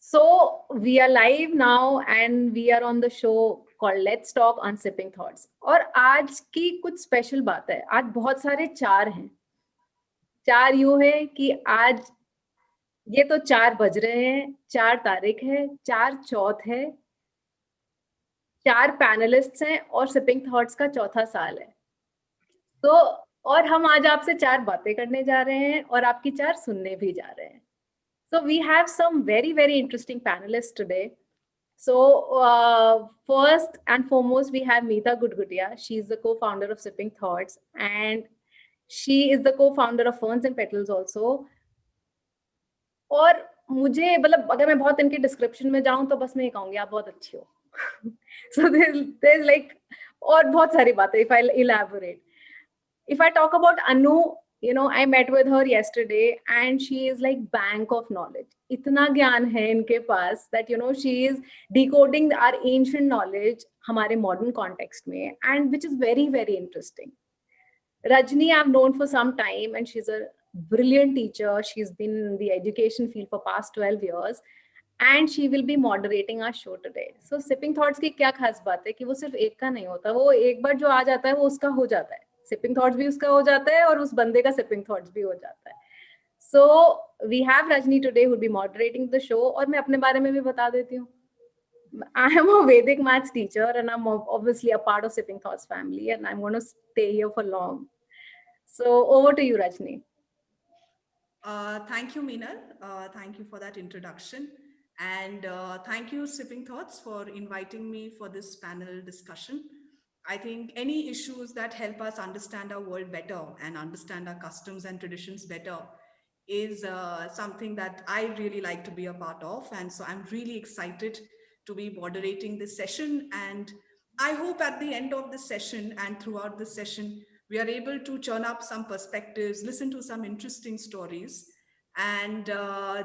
So we are live now and we are on the show called Let's Talk on Sipping Thoughts. और आज की कुछ special बात है. आज बहुत सारे चार हैं. चार यूं है कि आज ये तो 4 बज रहे हैं, 4 तारीख है, 4 चौथ है, 4 पैनलिस्ट्स हैं और सिपिंग थॉट्स का चौथा साल है. तो और हम आज आपसे 4 बातें करने जा रहे हैं और आपकी 4 सुनने भी जा रहे हैं. So we have some very, very interesting panelists today. So first and foremost, we have Meeta Gudgudia. She is the co-founder of Sipping Thoughts, and she is the co-founder of Ferns and Petals also. और मुझे मतलब अगर मैं बहुत इनके description में जाऊं तो बस मैं ये कहूंगी आप बहुत अच्छी हो. So there's like और बहुत सारी बातें. If I elaborate, if I talk about Anu, you know, I met with her yesterday and she is like bank of knowledge. इतना ज्ञान है इनके पास that, you know, she is decoding our ancient knowledge हमारे modern context में, and which is very, very interesting. Rajni I've known for some time and she's a brilliant teacher. She's been in the education field for past 12 years and she will be moderating our show today. So Sipping Thoughts की क्या खास बात है कि वो सिर्फ एक का नहीं होता, वो एक बार जो आ जाता है वो उसका हो जाता है. Sipping Thoughts भी उसका हो जाता है और उस बंदे का Sipping Thoughts भी हो जाता है. So we have Rajni today who will be moderating the show. और मैं अपने बारे में भी बता देती हूँ. I am a Vedic maths teacher and I'm obviously a part of Sipping Thoughts family and I'm going to stay here for long. So over to you, Rajni. Thank you, Meenal. Thank you for that introduction. And thank you, Sipping Thoughts, for inviting me for this panel discussion. I think any issues that help us understand our world better and understand our customs and traditions better is something that I really like to be a part of. And so I'm really excited to be moderating this session. And I hope at the end of this session and throughout this session, we are able to churn up some perspectives, listen to some interesting stories, and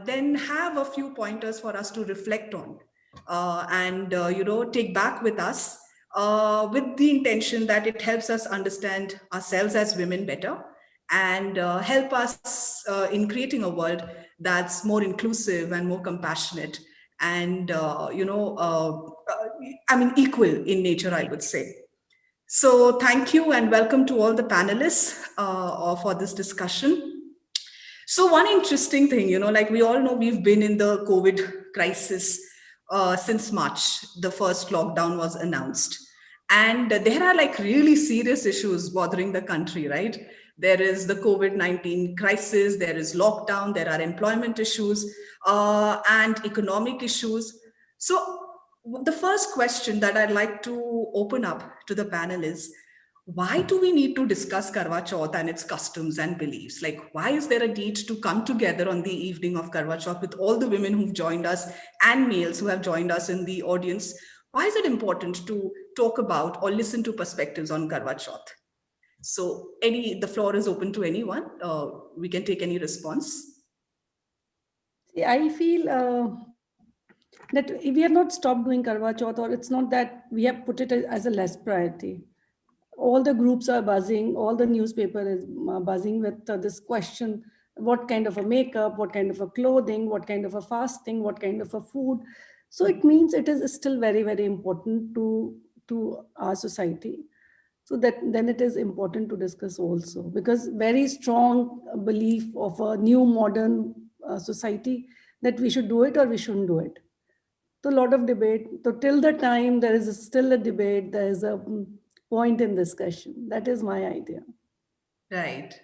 then have a few pointers for us to reflect on and take back with us with the intention that it helps us understand ourselves as women better and help us in creating a world that's more inclusive and more compassionate and equal in nature, I would say. So thank you and welcome to all the panelists for this discussion. So one interesting thing, like we all know, we've been in the COVID crisis since March. The first lockdown was announced. And there are like really serious issues bothering the country, right? There is the COVID-19 crisis, there is lockdown, there are employment issues and economic issues. So the first question that I'd like to open up to the panel is, why do we need to discuss Karwa Chauth and its customs and beliefs? Like, why is there a need to come together on the evening of Karwa Chauth with all the women who've joined us and males who have joined us in the audience? Why is it important to talk about or listen to perspectives on Karwa Chauth? So the floor is open to anyone. We can take any response. I feel that we have not stopped doing Karwa Chauth, or it's not that we have put it as a less priority. All the groups are buzzing, all the newspaper is buzzing with this question, what kind of a makeup, what kind of a clothing, what kind of a fasting, what kind of a food. So it means it is still very, very important to our society. So that then it is important to discuss also, because very strong belief of a new modern society that we should do it or we shouldn't do it. So a lot of debate. So till the time there is still a debate, there is a point in discussion. That is my idea. Right.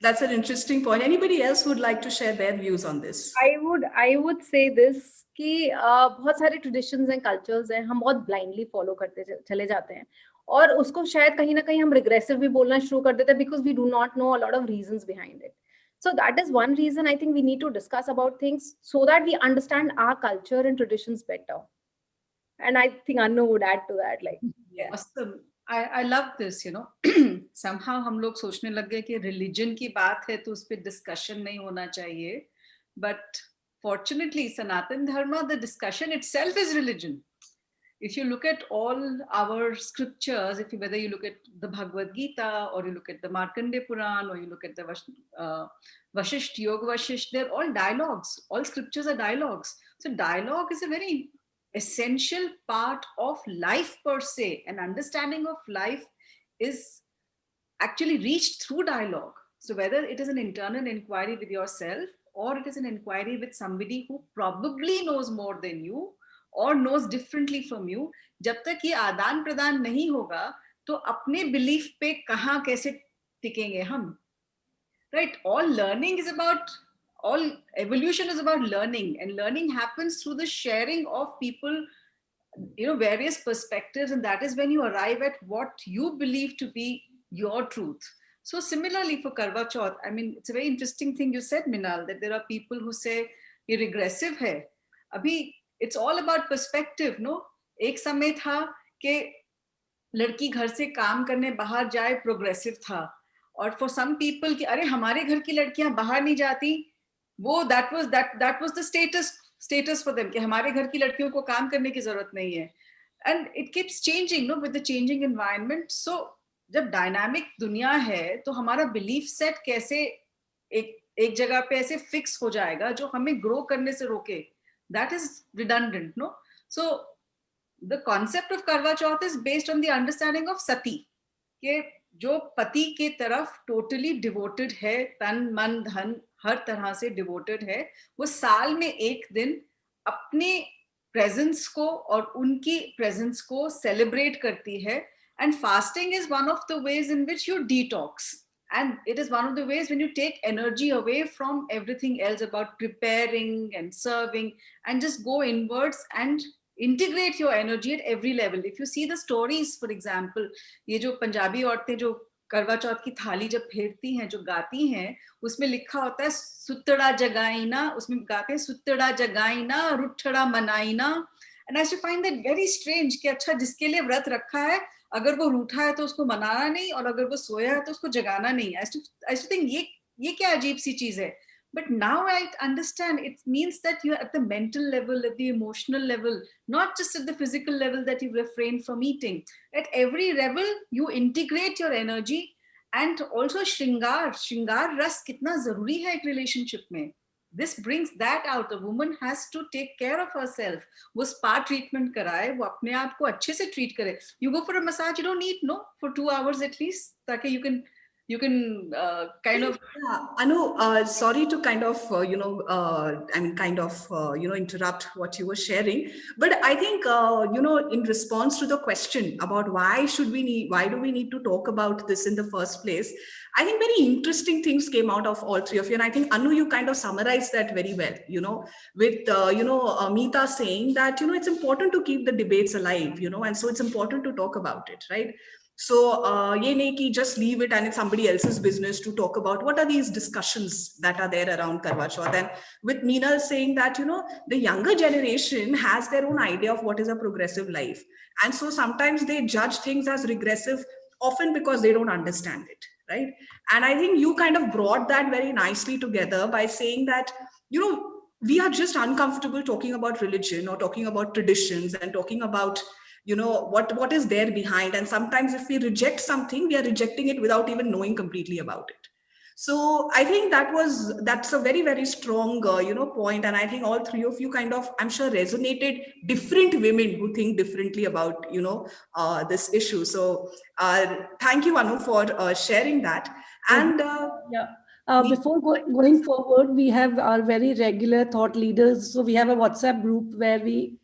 That's an interesting point. Anybody else would like to share their views on this? I would say this कि बहुत सारे traditions and cultures हैं, हम बहुत blindly follow करते चले जाते हैं और उसको शायद कहीं ना कहीं हम regressive भी बोलना शुरू कर देते हैं because we do not know a lot of reasons behind it. So that is one reason I think we need to discuss about things so that we understand our culture and traditions better. And I think Anu would add to that. Like, yeah. Awesome. I love this, somehow हम लोग सोचने लग गए कि religion की बात है तो उस पर discussion नहीं होना चाहिए. But fortunately, Sanatan Dharma, the discussion itself is religion. if you look at all our scriptures, whether you look at the Bhagavad Gita, or you look at the Markandeya Puran, or you look at the Vashisht, Yoga Vashisht, they're all dialogues. All scriptures are dialogues. So dialogue is a very essential part of life per se. An understanding of life is actually reached through dialogue. So whether it is an internal inquiry with yourself, or it is an inquiry with somebody who probably knows more than you or knows differently from you, जब तक ये आदान प्रदान नहीं होगा तो अपने belief पे कहाँ कैसे टिकेंगे हम? Right? All evolution is about learning, and learning happens through the sharing of people, various perspectives, and that is when you arrive at what you believe to be your truth. So similarly for Karwa Chauth, I mean, it's a very interesting thing you said, Minal, that there are people who say ये regressive है. Abhi, it's all about perspective, no? एक समय था कि लड़की घर से काम करने बाहर जाए progressive था, और for some people कि अरे हमारे घर की लड़कियां बाहर नहीं जाती, वो that was the status for them कि हमारे घर की लड़कियों को काम करने की जरूरत नहीं है. And it keeps changing, no, with the changing environment. So जब डायनामिक दुनिया है तो हमारा बिलीफ सेट कैसे एक जगह पे ऐसे फिक्स हो जाएगा जो हमें ग्रो करने से रोके? That is redundant, no? So the concept of Karva Chauth is based on the understanding of Sati, कि जो पति के तरफ टोटली डिवोटेड है, तन मन धन हर तरह से डिवोटेड है, वो साल में एक दिन अपने प्रेजेंस को और उनकी प्रेजेंस को सेलिब्रेट करती है. And fasting is one of the ways in which you detox. And it is one of the ways when you take energy away from everything else about preparing and serving, and just go inwards and integrate your energy at every level. If you see the stories, for example, ये जो पंजाबी औरतें जो करवा चौथ की थाली जब फेरती हैं, जो गाती हैं, उसमें लिखा होता है सुतड़ा जगाईना, उसमें गाते हैं सुतड़ा जगाईना रुठड़ा मनाईना. And I used to find that very strange कि अच्छा जिसके लिए व्रत रखा है, अगर वो रूठा है तो उसको मनाना नहीं, और अगर वो सोया है तो उसको जगाना नहीं. I used to think ये क्या अजीब सी चीज है. But now I understand it means that you're at the mental level, at the emotional level, not just at the physical level that you refrain from eating. At every level, you integrate your energy. And also shringar ras kitna zaruri hai ek relationship mein. This brings that out. A woman has to take care of herself. वो spa treatment कराए, वो अपने आप को अच्छे से treat करे. You go for a massage, you don't need, no, for 2 hours at least, ताकि you can kind of. Yeah, Anu, sorry to kind of interrupt what you were sharing, but I think in response to the question about why do we need to talk about this in the first place, I think very interesting things came out of all three of you, and I think Anu, you kind of summarized that very well, with Meeta saying that it's important to keep the debates alive, and so it's important to talk about it, right? So ye nahi ki just leave it and it's somebody else's business to talk about what are these discussions that are there around Karwa Chauth. And with Meenal saying that the younger generation has their own idea of what is a progressive life, and so sometimes they judge things as regressive, often because they don't understand it, right? And I think you kind of brought that very nicely together by saying that we are just uncomfortable talking about religion or talking about traditions and talking about what is there behind. And sometimes if we reject something, we are rejecting it without even knowing completely about it. So I think that's a very, very strong point. And I think all three of you kind of, I'm sure, resonated different women who think differently about this issue. So thank you, Anu, for sharing that. And before going forward, we have our very regular thought leaders. So we have a WhatsApp group where we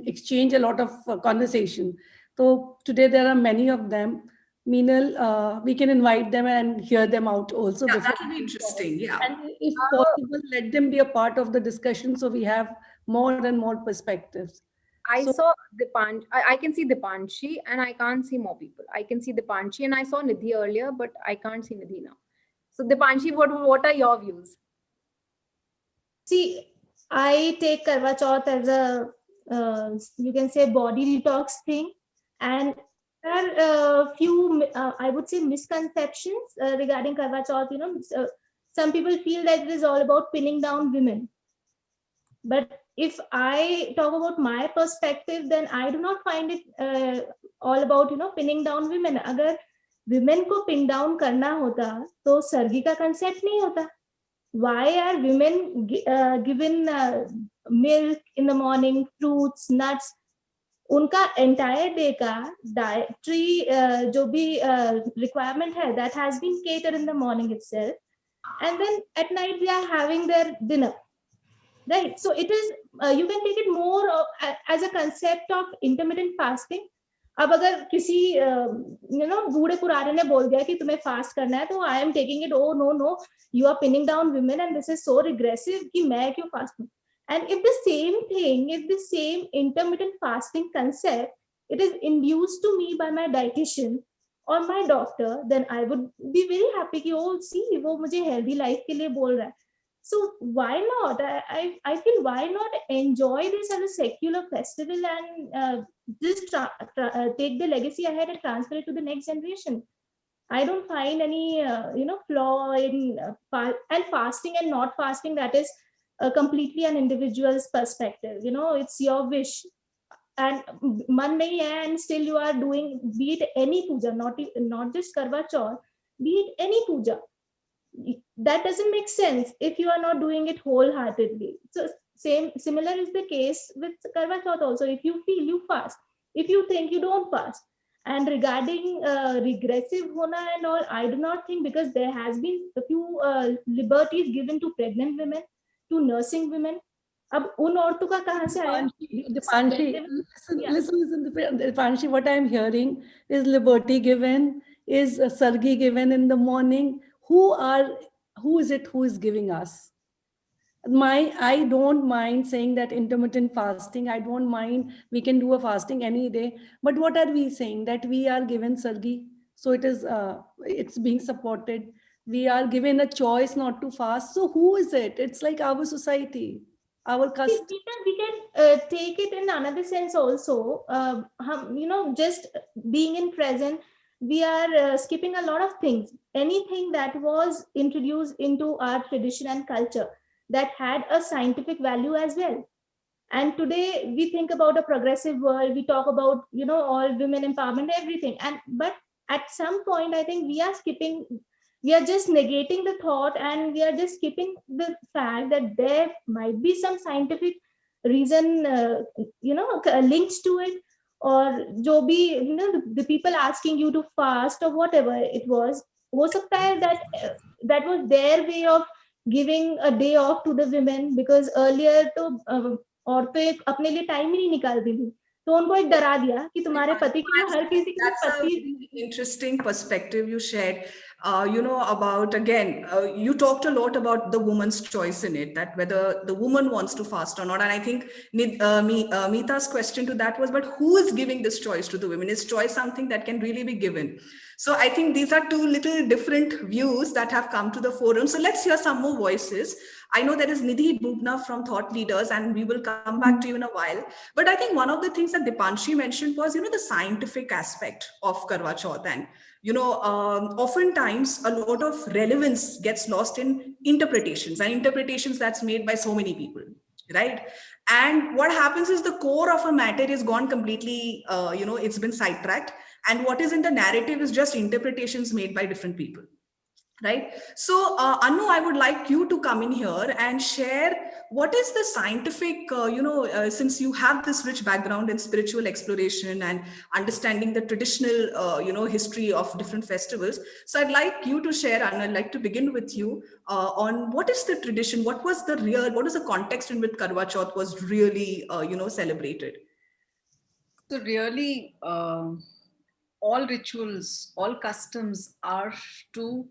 exchange a lot of conversation. So today there are many of them. Meenal, we can invite them and hear them out also. Yeah, that will be interesting. Yeah. And if possible, let them be a part of the discussion so we have more and more perspectives. I saw Dipanshi. I can see Dipanshi and I can't see more people. I can see Dipanshi and I saw Nidhi earlier, but I can't see Nidhi now. So Dipanshi, what are your views? See, I take Karwa Chauth as a, you can say, body detox thing. And there are a few, I would say, misconceptions regarding Karwa Chauth. Some people feel that it is all about pinning down women. But if I talk about my perspective, then I do not find it all about, pinning down women. Agar women को pin down करना होता तो सर्गी का concept नहीं होता. Why are women given milk in the morning, fruits, nuts? उनका entire day का dietary जो भी requirement है, that has been catered in the morning itself, and then at night they are having their dinner, right? So it is you can take it more as a concept of intermittent fasting. अब अगर किसी बूढ़े पुराने ने बोल दिया कि तुम्हें फास्ट करना है, तो I am taking it, oh no no, you are pinning down women and this is so regressive कि मैं क्यों फास्ट करूं. And if the same thing, if the same intermittent fasting concept, it is induced to me by my dietitian or my doctor, then I would be very happy कि oh see, वो मुझे healthy life के लिए बोल रहा है. So why not? I feel, why not enjoy this as a secular festival and just take the legacy ahead and transfer it to the next generation. I don't find any flaw in and fasting and not fasting. That is completely an individual's perspective. It's your wish. And man nahi hai, and still you are doing, be it any puja, not just Karwa Chauth, be it any puja. That doesn't make sense if you are not doing it wholeheartedly. So similar is the case with Karwa Chauth also. If you feel, you fast. If you think, you don't fast. And regarding regressive hona and all, I do not think, because there has been a few liberties given to pregnant women, to nursing women. अब उन औरतों का कहाँ से आया? Listen, Dipanshi, what I'm hearing is liberty given, is sargi given in the morning. Who is it who is giving us? I don't mind saying that intermittent fasting. I don't mind, we can do a fasting any day. But what are we saying? That we are given sargi, so it's being supported. We are given a choice not to fast. So who is it? It's like our society, our custom. We can take it in another sense also. Just being in present, we are skipping a lot of things. Anything that was introduced into our tradition and culture that had a scientific value as well. And today we think about a progressive world. We talk about all women empowerment, everything. But at some point, I think we are skipping. We are just negating the thought, and we are just skipping the fact that there might be some scientific reason, linked to it, or jo bhi, the people asking you to fast or whatever it was. हो सकता है that was their way of giving a day off to the women, because earlier तो औरतें अपने लिए time ही नहीं निकालती थी, तो उनको एक डरा दिया कि तुम्हारे पति की, हर किसी के पति. Interesting perspective you shared. About, again, you talked a lot about the woman's choice in it, that whether the woman wants to fast or not. And I think Meeta's question to that was, but who is giving this choice to the women? Is choice something that can really be given? So I think these are two little different views that have come to the forum. So let's hear some more voices. I know there is Nidhi Bubna from Thought Leaders, and we will come back to you in a while. But I think one of the things that Dipanshi mentioned was, the scientific aspect of Karwa Chauth. And, oftentimes a lot of relevance gets lost in interpretations, and interpretations that's made by so many people, right? And what happens is the core of a matter is gone completely, it's been sidetracked. And what is in the narrative is just interpretations made by different people. Right. So, Anu, I would like you to come in here and share what is the scientific, since you have this rich background in spiritual exploration and understanding the traditional, history of different festivals. So I'd like you to share, and I'd like to begin with you on what is the tradition, what is the context in which Karwa Chauth was really, celebrated? So really, all rituals, all customs are to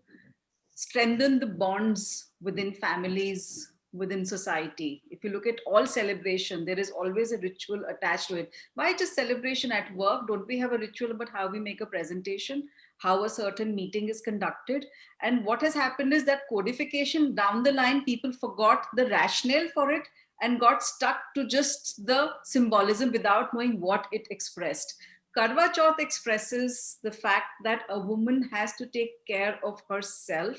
strengthen the bonds within families, within society. If you look at all celebration, there is always a ritual attached to it. Why just celebration at work? Don't we have a ritual about how we make a presentation, how a certain meeting is conducted? And what has happened is that codification down the line, people forgot the rationale for it and got stuck to just the symbolism without knowing what it expressed. Karwa Chauth expresses the fact that a woman has to take care of herself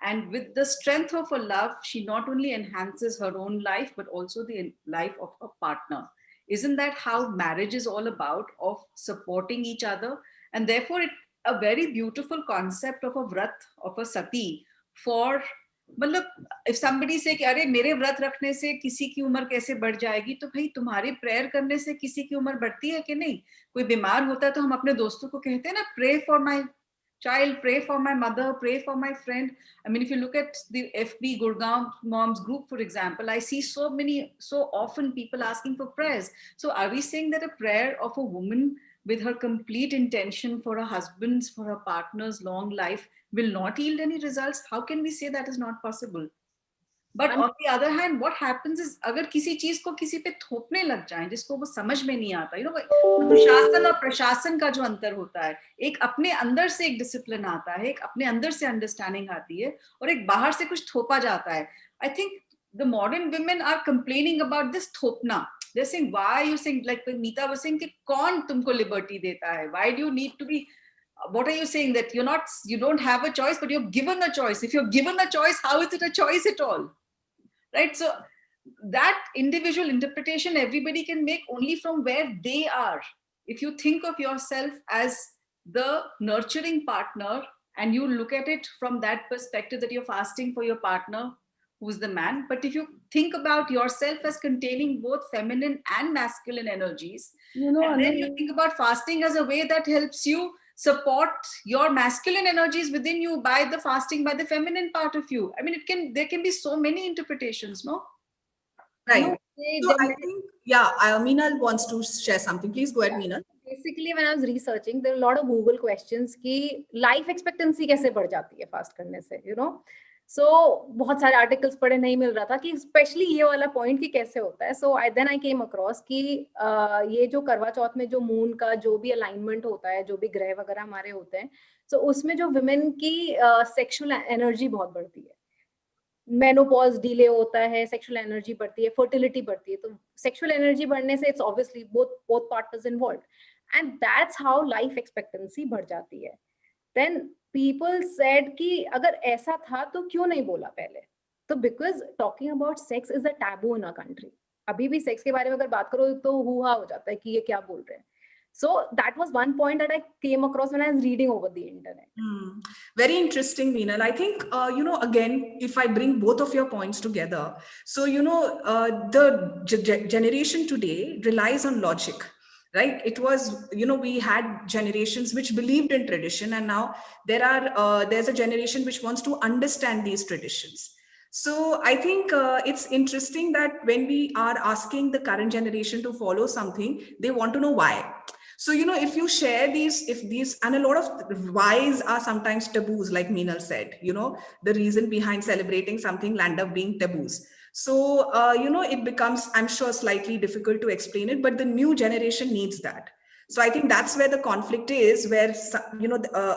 And with the strength of her love, she not only enhances her own life, but also the life of her partner. Isn't that how marriage is all about, of supporting each other? And therefore, a very beautiful concept of a vrat, of a sati, for मतलब if somebody say कि अरे मेरे व्रत रखने से किसी की उम्र कैसे बढ़ जाएगी, तो भाई तुम्हारी प्रेयर करने से किसी की उम्र बढ़ती है कि नहीं? कोई बीमार होता है तो हम अपने दोस्तों को कहते हैं ना, pray for my child, pray for my mother, pray for my friend. I mean, if you look at the FB Gurgaon Moms group, for example, I see so often people asking for prayers. So are we saying that a prayer of a woman with her complete intention for her husband's, for her partner's long life will not yield any results? How can we say that is not possible? But on the other hand, what happens is, अगर किसी चीज को किसी पे थोपने लग जाए जिसको वो समझ में नहीं आता, अनुशासन और प्रशासन का जो अंतर होता है, एक अपने अंदर से एक डिसिप्लिन आता है, एक अपने अंदर से अंडरस्टैंडिंग आती है, और एक बाहर से कुछ थोपा जाता है. I think the modern women are complaining about this थोपना. They're saying, why are you saying, like Meeta was saying, कि कौन तुमको liberty देता है? Why do you need to be, what are you saying, that you don't have a choice, but you're given a choice? If you're given a choice, how is it a choice at all? Right? So that individual interpretation everybody can make only from where they are. If you think of yourself as the nurturing partner and you look at it from that perspective, that you're fasting for your partner who's the man, but if you think about yourself as containing both feminine and masculine energies, and then you think about fasting as a way that helps you support your masculine energies within you by the fasting, by the feminine part of you. I mean, there can be so many interpretations, no? Right. So I think, Meenal wants to share something. Please go ahead, Meenal. Basically, when I was researching, there are a lot of Google questions कि life expectancy कैसे बढ़ जाती है fast करने से, So बहुत सारे articles पढ़े, नहीं मिल रहा था कि especially ये वाला point कि कैसे होता है. So then I came across कि ये जो करवा चौथ में जो moon का जो भी alignment होता है, जो भी ग्रह वगैरह हमारे होते हैं, so उसमें जो women की sexual energy बहुत बढ़ती है. मेनोपॉज डिले होता है, सेक्सुअल एनर्जी बढ़ती है, फर्टिलिटी बढ़ती है. तो सेक्सुअल एनर्जी बढ़ने से it's obviously both partners involved, and that's how life expectancy बढ़ जाती है. देन पीपल सेड कि अगर ऐसा था तो क्यों नहीं बोला पहले? तो because talking about sex is a taboo in a country. अभी भी सेक्स के बारे में अगर बात करो तो हुआ हो जाता है कि ये क्या बोल रहे हैं. So that was one point that I came across when I was reading over the internet. Very interesting, Meenal. I think, again, if I bring both of your points together, so, the generation today relies on logic, right? It was, we had generations which believed in tradition, and now there's a generation which wants to understand these traditions. So I think it's interesting that when we are asking the current generation to follow something, they want to know why. So, if you share and a lot of whys are sometimes taboos, like Meenal said, the reason behind celebrating something land up being taboos. So, it becomes, I'm sure, slightly difficult to explain it, but the new generation needs that. So I think that's where the conflict is, where,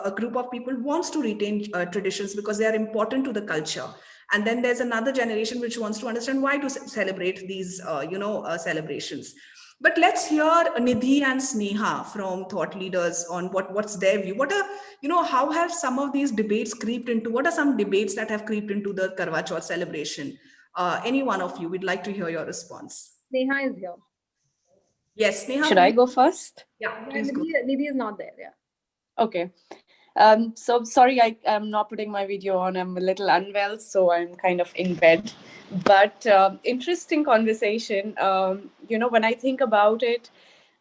a group of people wants to retain traditions because they are important to the culture. And then there's another generation which wants to understand why to celebrate these, celebrations. But let's hear Nidhi and Sneha from thought leaders on what's their view. How have some of these debates creeped into? What are some debates that have creeped into the Karwa Chauth celebration? Any one of you, we'd like to hear your response. Sneha is here. Yes, Sneha. Should I go first? Yeah, please go. Nidhi is not there. Yeah. Okay. So sorry, I'm not putting my video on. I'm a little unwell, so I'm kind of in bed. But interesting conversation. When I think about it,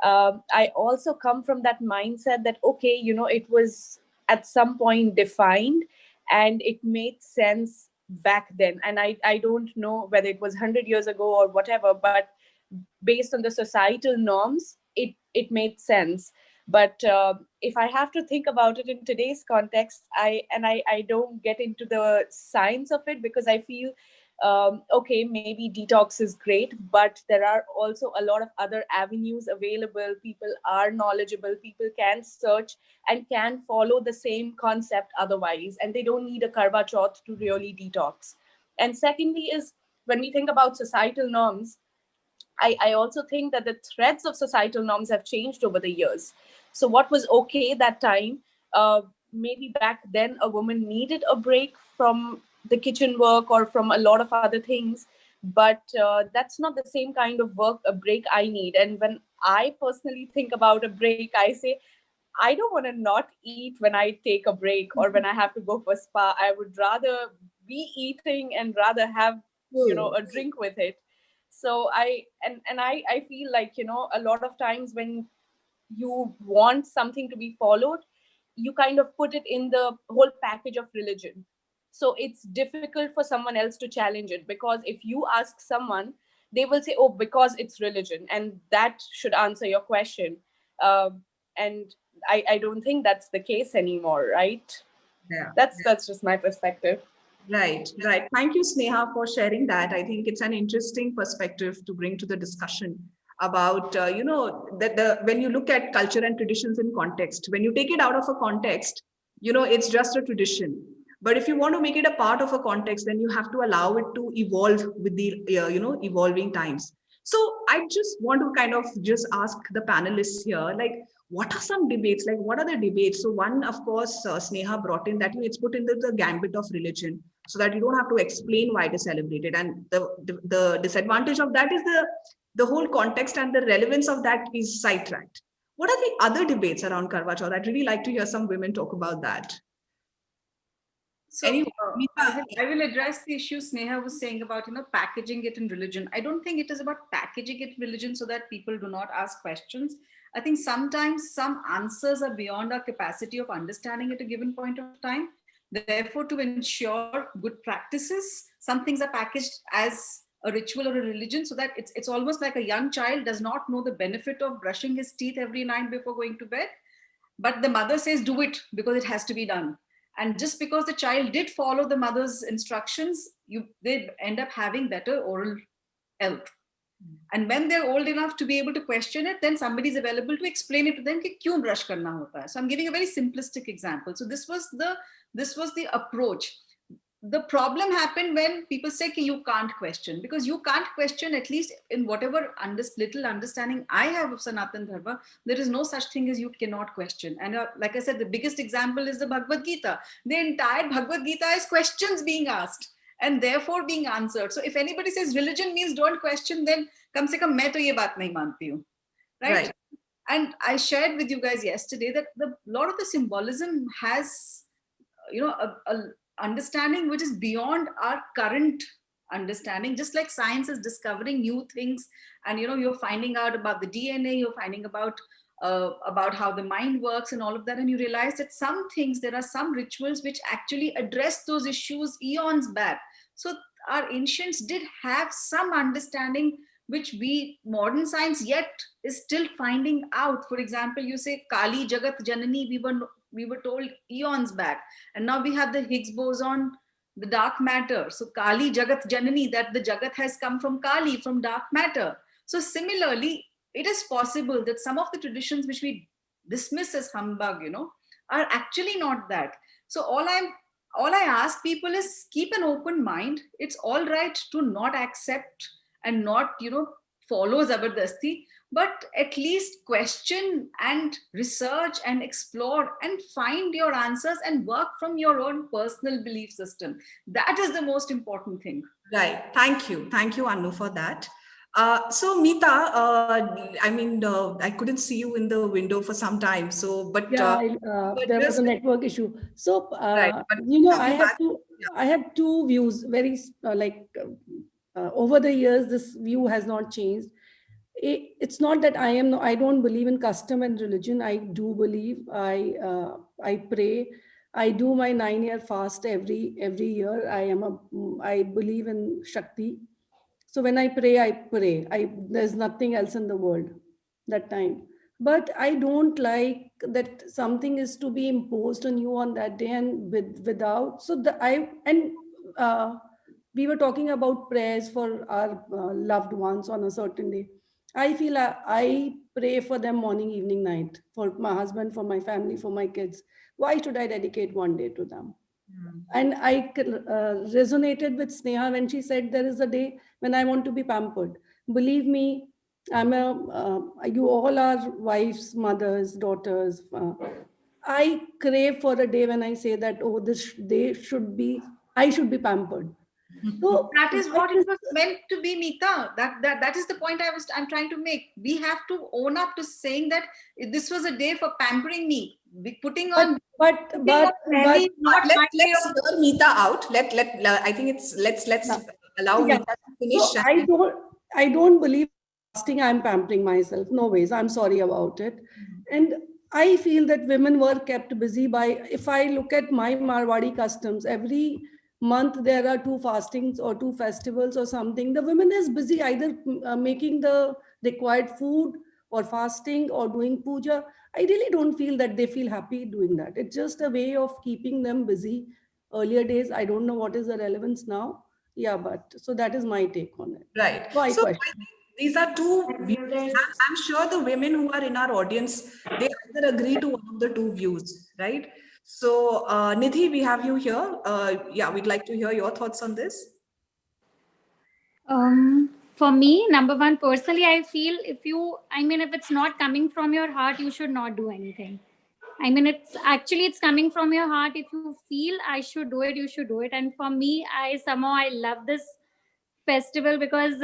I also come from that mindset that, okay, it was at some point defined and it made sense back then. And I don't know whether it was 100 years ago or whatever, but based on the societal norms, it made sense. But if I have to think about it in today's context, I don't get into the science of it, because I feel, okay, maybe detox is great, but there are also a lot of other avenues available. People are knowledgeable, people can search and can follow the same concept otherwise, and they don't need a Karwa Chauth to really detox. And secondly is, when we think about societal norms, I also think that the threads of societal norms have changed over the years. So what was okay that time, maybe back then a woman needed a break from the kitchen work or from a lot of other things. But that's not the same kind of work, a break I need. And when I personally think about a break, I say, I don't want to not eat when I take a break or when I have to go for spa. I would rather be eating and rather have, a drink with it. So I feel like, a lot of times when you want something to be followed, you kind of put it in the whole package of religion. So it's difficult for someone else to challenge it, because if you ask someone, they will say, oh, because it's religion, and that should answer your question. And I don't think that's the case anymore, right? Yeah. That's just my perspective. Right, right. Thank you, Sneha, for sharing that. I think it's an interesting perspective to bring to the discussion about, that when you look at culture and traditions in context, when you take it out of a context, it's just a tradition. But if you want to make it a part of a context, then you have to allow it to evolve with the, evolving times. So I just want to kind of just ask the panelists here, like, what are some debates? Like, what are the debates? So one, of course, Sneha brought in that it's put into the gambit of religion, so that you don't have to explain why it is celebrated. And the disadvantage of that is the whole context and the relevance of that is sidetracked. What are the other debates around Karwa Chauth? I'd really like to hear some women talk about that. So I will address the issue Sneha was saying about, packaging it in religion. I don't think it is about packaging it in religion so that people do not ask questions. I think sometimes some answers are beyond our capacity of understanding at a given point of time. Therefore, to ensure good practices, some things are packaged as a ritual or a religion, so that it's almost like a young child does not know the benefit of brushing his teeth every night before going to bed. But the mother says, do it because it has to be done. And just because the child did follow the mother's instructions, they end up having better oral health. And when they're old enough to be able to question it, then somebody is available to explain it to them कि क्यों brush करना होता है. So I'm giving a very simplistic example. So this was the approach. The problem happened when people say कि you can't question, because you can't question, at least in whatever little understanding I have of Sanatan Dharma, there is no such thing as you cannot question. And like I said, the biggest example is the Bhagavad Gita. The entire Bhagavad Gita is questions being asked and therefore being answered. So if anybody says religion means don't question, then kam se kam main to ye baat nahi manti hu, right? And I shared with you guys yesterday that a lot of the symbolism has, a understanding which is beyond our current understanding. Just like science is discovering new things, and you're finding out about the DNA, you're finding about how the mind works and all of that, and you realize that some things, there are some rituals which actually address those issues eons back. So our ancients did have some understanding which modern science yet is still finding out. For example, you say Kali Jagat Janani, we were told eons back, and now we have the Higgs boson, the dark matter. So Kali Jagat Janani, that the Jagat has come from Kali, from dark matter. So similarly, it is possible that some of the traditions which we dismiss as humbug, are actually not that. So all I ask people is keep an open mind. It's all right to not accept and not, follow Zabardasti, but at least question and research and explore and find your answers and work from your own personal belief system. That is the most important thing. Right. Thank you, Anu, for that. So Meeta, I couldn't see you in the window for some time. So, but there was a network issue. So, right, I have two views. Very over the years, this view has not changed. It's not that I don't believe in custom and religion. I do believe. I pray. I do my 9-year fast every year. I believe in Shakti. So when I pray. There's nothing else in the world that time. But I don't like that something is to be imposed on you on that day and without. So we were talking about prayers for our loved ones on a certain day. I feel I pray for them morning, evening, night, for my husband, for my family, for my kids. Why should I dedicate one day to them? And I resonated with Sneha when she said there is a day when I want to be pampered. Believe me, you all are wives, mothers, daughters. I crave for a day when I say that, oh, this day should be I should be pampered. So That is what it was meant to be, Meeta. That is the point I'm trying to make. We have to own up to saying that this was a day for pampering me. Putting on but Mehndi is not my way Let's of. hear Meeta out. I think it's let's allow yeah. Meeta to finish. So I don't believe fasting I'm pampering myself. No ways. I'm sorry about it. And I feel that women were kept busy by, if I look at my Marwadi customs, every month there are 2 fastings or 2 festivals or something. The women is busy either making the required food or fasting or doing puja. I really don't feel that they feel happy doing that. It's just a way of keeping them busy. Earlier days, I don't know what is the relevance now. Yeah, but so that is my take on it. Right. So I So I question. think these are two views. I'm sure the women who are in our audience, they either agree to one of the two views, right? So Nidhi, we have you here. Yeah, we'd like to hear your thoughts on this. For me, number one, personally, I feel if it's not coming from your heart, you should not do anything. I mean, it's coming from your heart. If you feel I should do it, you should do it. And for me, I love this festival because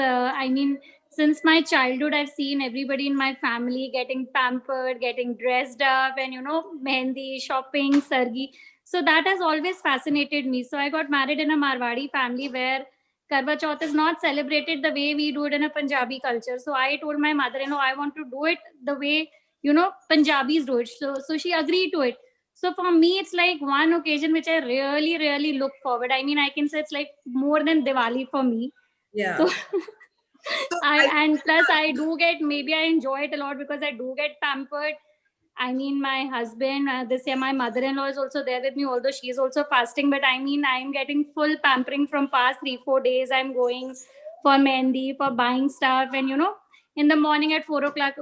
since my childhood, I've seen everybody in my family getting pampered, getting dressed up, and mehendi, shopping, sargi. So that has always fascinated me. So I got married in a Marwadi family where Karwa Chauth is not celebrated the way we do it in a Punjabi culture. So I told my mother-in-law I want to do it the way Punjabis do it. So she agreed to it. So for me, it's like one occasion which I really, really look forward. I mean, I can say it's like more than Diwali for me. Yeah. So So and plus I do get, maybe I enjoy it a lot because I do get pampered. I mean, my husband, this year my mother-in-law is also there with me, although she is also fasting. But I mean, I'm getting full pampering from past 3-4 days. I'm going for mehendi, for buying stuff. And, in the morning at 4 o'clock,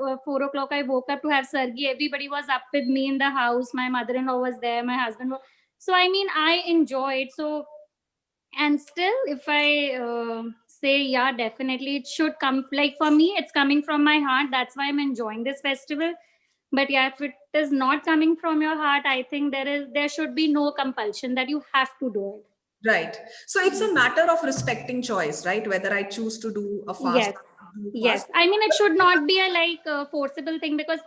I woke up to have sargi. Everybody was up with me in the house. My mother-in-law was there. My husband was. So, I mean, I enjoy it. So, and still, if I say, yeah, definitely it should come. Like for me, it's coming from my heart. That's why I'm enjoying this festival. But yeah, if it is not coming from your heart, I think there should be no compulsion that you have to do it. right. So it's a matter of respecting choice, right? Whether I choose to do a fast. Yes. I mean, it should not be a forcible thing because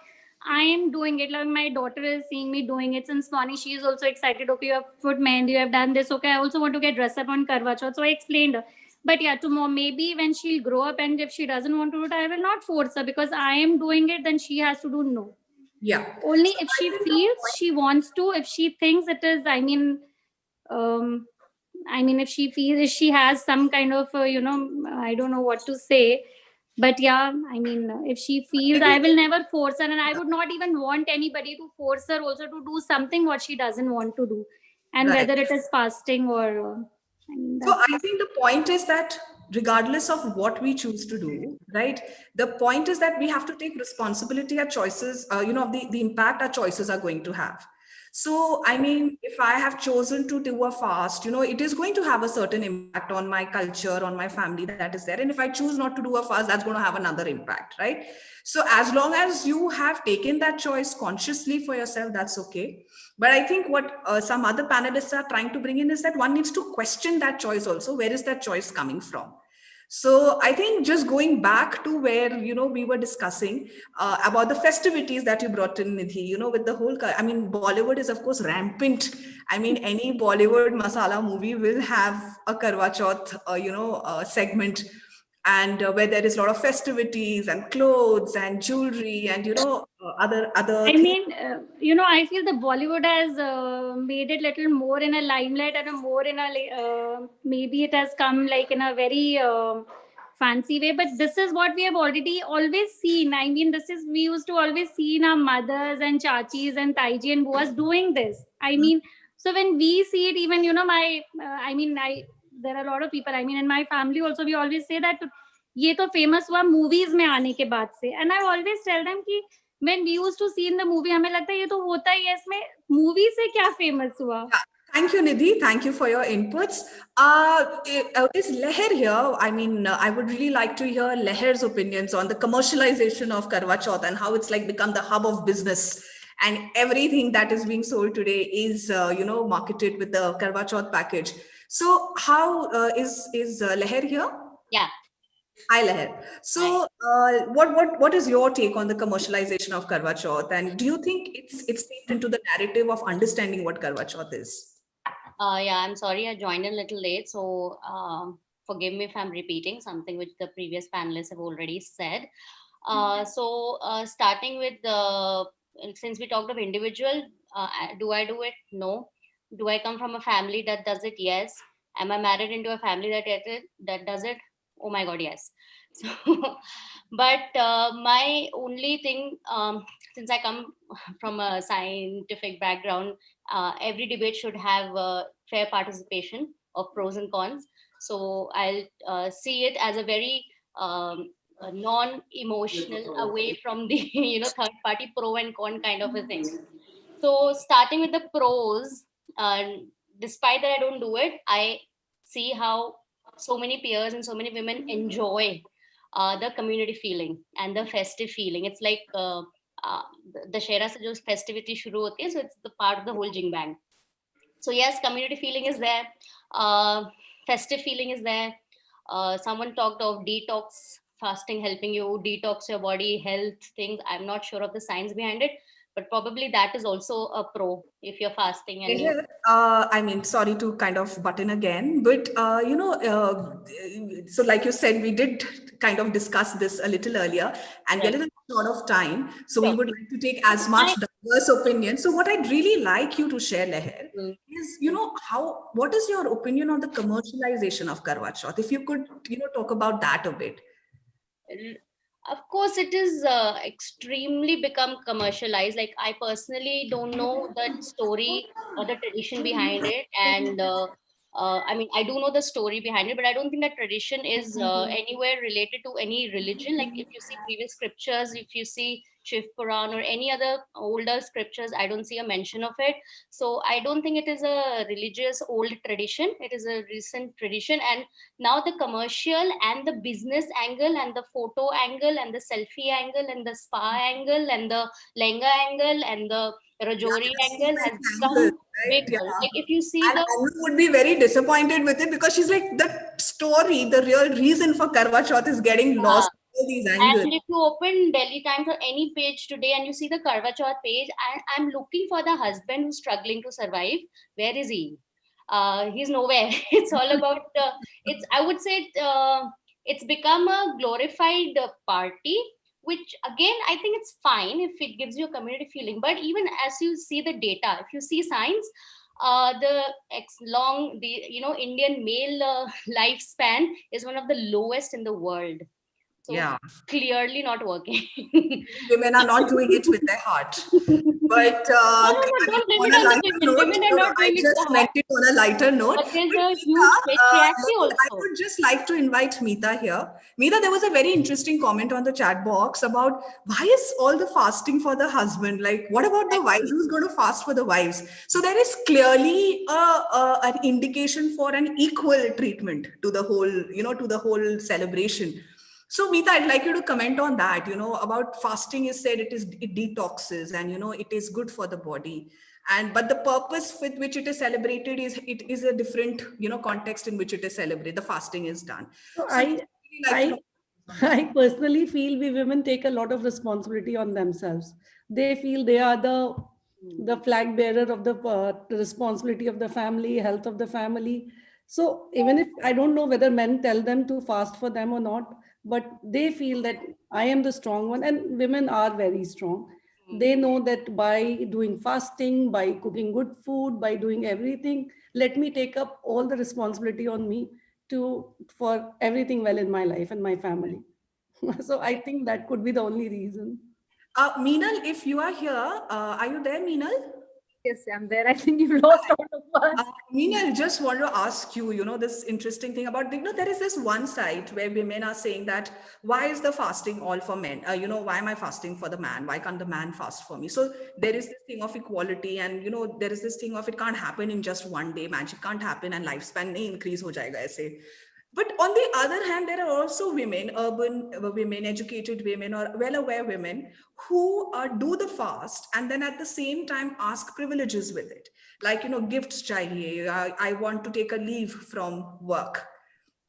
I am doing it. Like my daughter is seeing me doing it since morning. She is also excited. Okay, you have put mehendi, you have done this. Okay, I also want to get dressed up on Karwa Chauth. So I explained her. But yeah, tomorrow, maybe when she'll grow up and if she doesn't want to do it, I will not force her because I am doing it, then she has to do no. Yeah. Only if she feels she wants to, if she thinks it is, if she feels, if she has some kind of, I don't know what to say. But yeah, I mean, if she feels, I will never force her. And I would not even want anybody to force her also to do something what she doesn't want to do. And Right. whether it is fasting or... So I think the point is that regardless of what we choose to do, right? The point is that we have to take responsibility of choices, of the impact our choices are going to have. So, I mean, if I have chosen to do a fast, it is going to have a certain impact on my culture, on my family that is there. And if I choose not to do a fast, that's going to have another impact, right? So as long as you have taken that choice consciously for yourself, that's okay. But I think what some other panelists are trying to bring in is that one needs to question that choice also. Where is that choice coming from? So I think just going back to where, we were discussing about the festivities that you brought in, Nidhi, with the whole, Bollywood is of course rampant. I mean, any Bollywood masala movie will have a Karwa Chauth, segment. And where there is a lot of festivities and clothes and jewelry and, other I things. mean, I feel the Bollywood has made it little more in a limelight and more in a maybe it has come like in a very fancy way. But this is what we have already always seen. I mean, we used to always see our mothers and chachis and taiji and buas doing this. I mean, so when we see it, even there are a lot of people. I mean, in my family also, we always say that ये तो famous हुआ movies में आने के बाद से. And I always tell them कि when we used to see in the movie, हमें लगता है ये तो होता ही है, इसमें movie से क्या famous हुआ? Thank you, Nidhi. Thank you for your inputs. Is Leher here? I mean, I would really like to hear Leher's opinions on the commercialization of Karwa Chauth and how it's like become the hub of business. And everything that is being sold today is, marketed with the Karwa Chauth package. So how is Leher here? Yeah. Hi, Leher. So, what is your take on the commercialization of Karwa Chauth, and do you think it's seeped into the narrative of understanding what Karwa Chauth is? Yeah, I'm sorry I joined in a little late, so forgive me if I'm repeating something which the previous panelists have already said. Starting with since we talked of individual, do I do it? No. Do I come from a family that does it? Yes. Am I married into a family that does it? Oh my God, yes. So, but my only thing, since I come from a scientific background, every debate should have fair participation of pros and cons. So I'll see it as a very non-emotional, away from the third party pro and con kind of a thing. So starting with the pros, uh, despite that I don't do it, I see how so many peers and so many women enjoy the community feeling and the festive feeling. It's like Dussehra से जो festivity शुरू होती है, so it's the part of the whole jing bang. So yes, community feeling is there, festive feeling is there. Someone talked of detox fasting helping you detox your body, health things. I'm not sure of the science behind it, but probably that is also a pro if you're fasting and you. I mean, sorry to kind of butt in again, but so like you said, we did kind of discuss this a little earlier, and we're a little short of time, so we would like to take as much diverse opinion. So what I'd really like you to share, Leher, is what is your opinion on the commercialization of Karwa Chauth? If you could, talk about that a bit. Of course, it is extremely become commercialized. Like I personally don't know the story or the tradition behind it, and I mean I do know the story behind it, but I don't think that tradition is anywhere related to any religion. Like if you see previous scriptures, if you see Shiv Puran or any other older scriptures, I don't see a mention of it. So I don't think it is a religious old tradition. It is a recent tradition, and now the commercial and the business angle and the photo angle and the selfie angle and the spa angle and the lenga angle and the rajori angle has become bigger. Yeah. Like if you see and Anu would be very disappointed with it, because she's like, the story, the real reason for Karwa Chauth is getting lost in all these angles. And if you open Delhi Times or any page today and you see the Karwa Chauth page, I'm looking for the husband who's struggling to survive. Where is he? He's nowhere. It's all about it's, I would say it's become a glorified party, which again I think it's fine if it gives you a community feeling. But even as you see the data, if you see science, the Indian male lifespan is one of the lowest in the world. So yeah, clearly not working. Women are not doing it with their heart. But don't blame it on the women. Women are not doing I just meant it on a lighter note. But there's a huge patriarchy also. I would just like to invite Meeta here. Meeta, there was a very interesting comment on the chat box about why is all the fasting for the husband? Like, what about the wives? Who's going to fast for the wives? So there is clearly an indication for an equal treatment to the whole, to the whole celebration. So Meeta, I'd like you to comment on that, about fasting is said it detoxes and, it is good for the body. But the purpose with which it is celebrated is a different, context in which it is celebrated. The fasting is done. So I personally feel we women take a lot of responsibility on themselves. They feel they are the flag bearer of the responsibility of the family, health of the family. So even if I don't know whether men tell them to fast for them or not, but they feel that I am the strong one, and women are very strong. They know that by doing fasting, by cooking good food, by doing everything, let me take up all the responsibility on me for everything well in my life and my family. So I think that could be the only reason. Meenal, if you are here, are you there, Meenal? Yes, I'm there. I think you've lost all of us. Meenal, just want to ask you, this interesting thing about, there is this one side where women are saying that, why is the fasting all for men? Why am I fasting for the man? Why can't the man fast for me? So there is this thing of equality, and, there is this thing of it can't happen in just one day. Magic can't happen and lifespan nahi increase ho jayega aise. But on the other hand, there are also women, urban women, educated women, or well-aware women who do the fast and then at the same time ask privileges with it. like, gifts chahiye, I want to take a leave from work,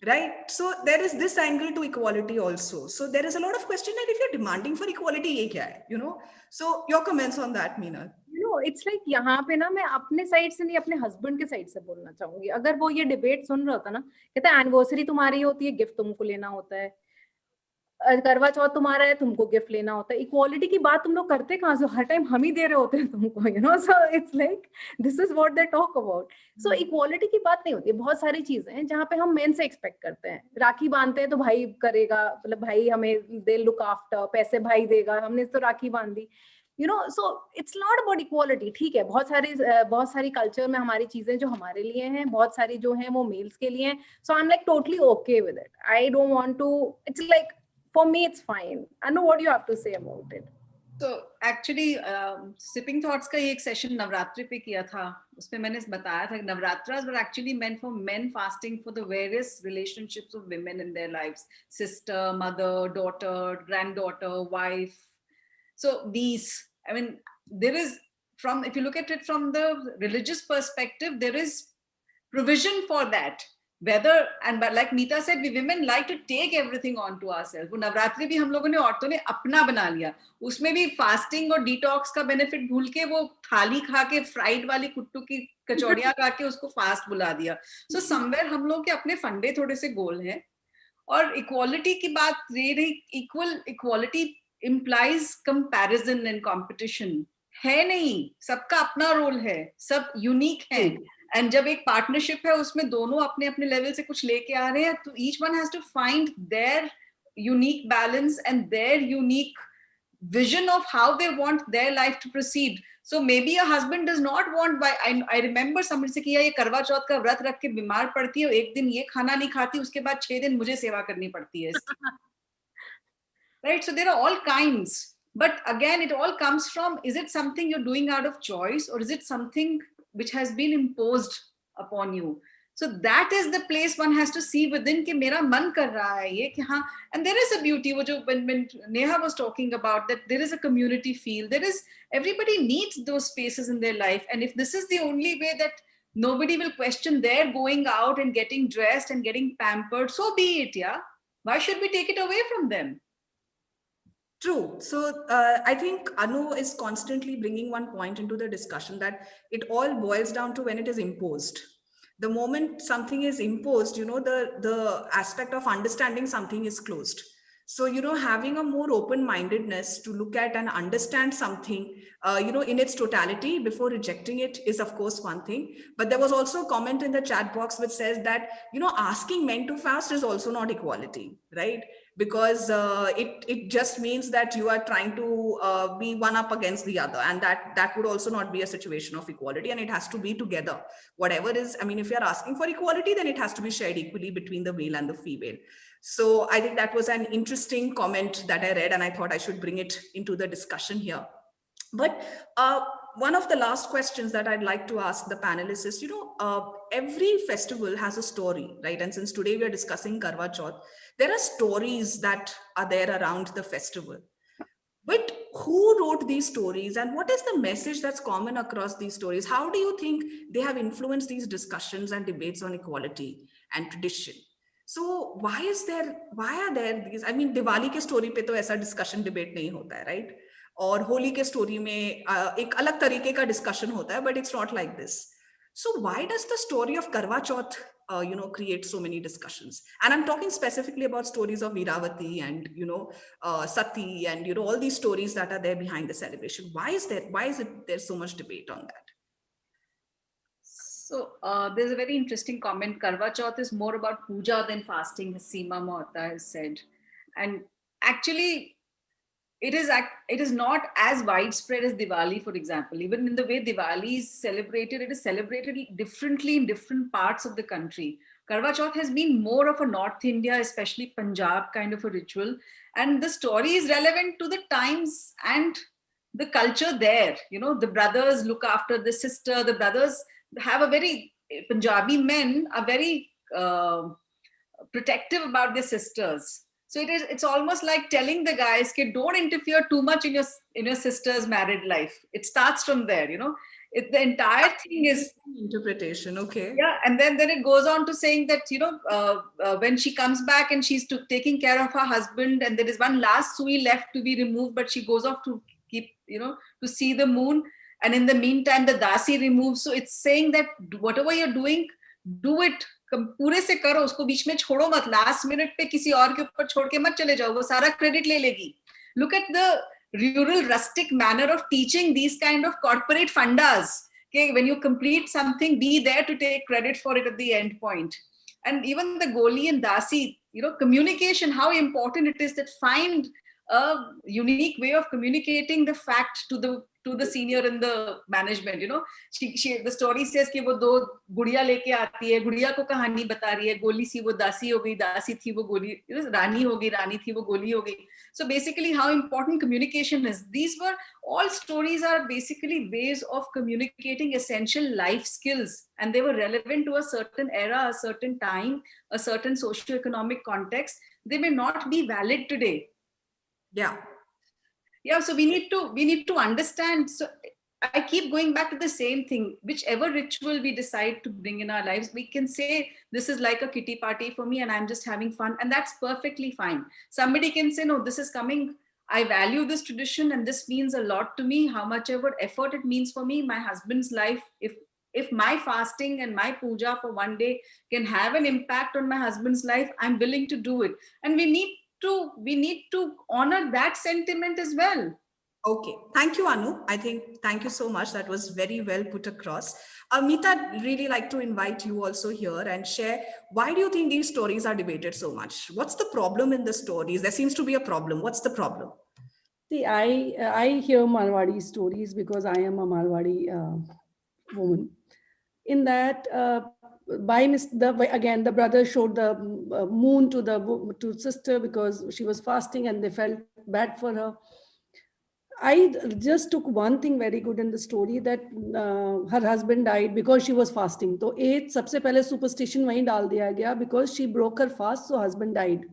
right? So there is this angle to equality also. So there is a lot of question that if you're demanding for equality, ye kya hai, So your comments on that, Meena. It's like यहाँ पे ना मैं अपने side से नहीं, अपने husband के side से बोलना चाहूंगी. अगर वो ये डिबेट सुन रहा होता ना, कहता है एनिवर्सरी तुम्हारी होती है, गिफ्ट तुमको लेना होता है, करवा चौथ तुम्हारा है, तुमको गिफ्ट लेना होता है. इक्वालिटी की बात तुम लोग करते कहाँ से? हर टाइम हम ही दे रहे होते हैं तुमको, so it's like this is what they talk about. So equality की बात नहीं होती है. बहुत सारी चीजें हैं जहाँ पे हम मेन से एक्सपेक्ट करते हैं. राखी बांधते हैं तो भाई करेगा, मतलब भाई हमें दे लुक आफ्टर, पैसे भाई देगा, हमने तो राखी बांध दी, so it's not about equality. ठीक है, बहुत सारी कल्चर में हमारी चीजें जो हमारे लिए हैं, बहुत सारी जो हैं वो मेल्स के लिए हैं. So I'm like totally okay with it. I don't want to, it's like, for me it's fine. I know what you have to say about it. So actually sipping thoughts का एक session Navratri पे किया था, उसमें मैंने बताया था नवरात्ras were actually meant for men fasting for the various relationships of women in their lives, sister, mother, daughter, granddaughter, wife. So these, I mean, there is, from, if you look at it from the religious perspective, there is provision for that. Whether, and but like Meeta said, we women like to take everything onto ourselves. वो नवरात्रि भी हम लोगों ने औरतों ने अपना बना लिया. उसमें भी फास्टिंग और डिटॉक्स का बेनिफिट भूल के वो थाली खा के फ्राइड वाली कुट्टू की कचौड़ियां खा के उसको फास्ट बुला दिया. So somewhere हम लोग के अपने फंडे थोड़े से गोल हैं. और इक्वालिटी की बात ये रही, equality implies comparison and competition. है नहीं, सबका अपना रोल है, सब यूनिक है. एंड जब एक पार्टनरशिप है उसमें दोनों अपने अपने लेवल से कुछ लेके आ रहे हैं, तो each one has to find their unique balance and their unique vision of how they want their life to proceed. So maybe a husband does not want, by I remember somebody से किया, ये करवा चौथ का व्रत रख के बीमार पड़ती है, एक दिन ये खाना नहीं खाती, उसके बाद 6 दिन मुझे सेवा करनी पड़ती है. Right? So there are all kinds. But again, it all comes from, is it something you're doing out of choice, or is it something which has been imposed upon you? So that is the place one has to see within कि मेरा मन कर रहा है ये कि हाँ. And there is a beauty, वो जो when Neha was talking about, that there is a community feel. There is, everybody needs those spaces in their life. And if this is the only way that nobody will question their going out and getting dressed and getting pampered, so be it, yeah. Why should we take it away from them? True. So I think Anu is constantly bringing one point into the discussion, that it all boils down to when it is imposed. The moment something is imposed, the aspect of understanding something is closed. So, having a more open-mindedness to look at and understand something, in its totality before rejecting it is, of course, one thing. But there was also a comment in the chat box which says that, asking men to fast is also not equality, right? Because it just means that you are trying to be one up against the other, and that would also not be a situation of equality, and it has to be together. Whatever is, I mean, if you're asking for equality, then it has to be shared equally between the male and the female. So I think that was an interesting comment that I read, and I thought I should bring it into the discussion here. But one of the last questions that I'd like to ask the panelists is, every festival has a story, right? And since today we are discussing Karwa Chauth, there are stories that are there around the festival. But who wrote these stories, and what is the message that's common across these stories? How do you think they have influenced these discussions and debates on equality and tradition? So why are there these, I mean, Diwali ke story pe to aisa discussion debate nahi hota hai, right? और होली के story में एक अलग तरीके का discussion होता है, but it's not like this. So why does the story of Karwa Chauth, create so many discussions? And I'm talking specifically about stories of Veeravati and, Sati and, all these stories that are there behind the celebration. Why is there so much debate on that? So there's a very interesting comment. Karwa Chauth is more about puja than fasting, as Seema Mohta has said. And actually, it is not as widespread as Diwali, for example. Even in the way Diwali is celebrated, it is celebrated differently in different parts of the country. Karwa Chauth has been more of a North India, especially Punjab kind of a ritual. And the story is relevant to the times and the culture there. The brothers look after the sister. The brothers have a very, Punjabi men are very protective about their sisters. So it's almost like telling the guys, don't interfere too much in your sister's married life. It starts from there, The entire thing is interpretation. Okay. yeah, and then it goes on to saying that when she comes back and she's taking care of her husband, and there is one last sui left to be removed, but she goes off to keep to see the moon, and in the meantime the dasi removes. So it's saying that whatever you're doing, do it पूरे से करो, उसको बीच में छोड़ो मत, last minute पे किसी और के ऊपर छोड़ के मत चले जाओ, वो सारा क्रेडिट ले लेगी. Look at the rural rustic manner of teaching these kind of corporate fundas. Okay, when you complete something, be there to take credit for it at the end point. And even the Goli and Dasi, communication, how important it is, that find a unique way of communicating the fact to the senior in the management. The story says कि वो दो गुड़िया लेके आती है, गुड़िया को कहानी बता रही है, गोली सी वो दासी हो गई, दासी थी वो गोली, रानी हो गई, रानी थी वो गोली हो गई. So basically how important communication is. These were all stories are basically ways of communicating essential life skills, and they were relevant to a certain era, a certain time, a certain socio-economic context. They may not be valid today. Yeah, so we need to understand. So I keep going back to the same thing. Whichever ritual we decide to bring in our lives, we can say this is like a kitty party for me and I'm just having fun, and that's perfectly fine. Somebody can say, no, this is coming, I value this tradition and this means a lot to me, how much ever effort it means for me, my husband's life. If my fasting and my puja for one day can have an impact on my husband's life, I'm willing to do it. And we need to honor that sentiment as well. Okay, thank you, Anu. Thank you so much. That was very well put across. Meeta, I'd really like to invite you also here and share, why do you think these stories are debated so much? What's the problem in the stories? There seems to be a problem. What's the problem? See, I hear Marwadi stories because I am a Marwadi woman. In that, again, the brother showed the moon to sister because she was fasting and they felt bad for her. I just took one thing very good in the story, that her husband died because she was fasting. So सबसे पहले superstition वहीं डाल दिया गया, because she broke her fast, so husband died.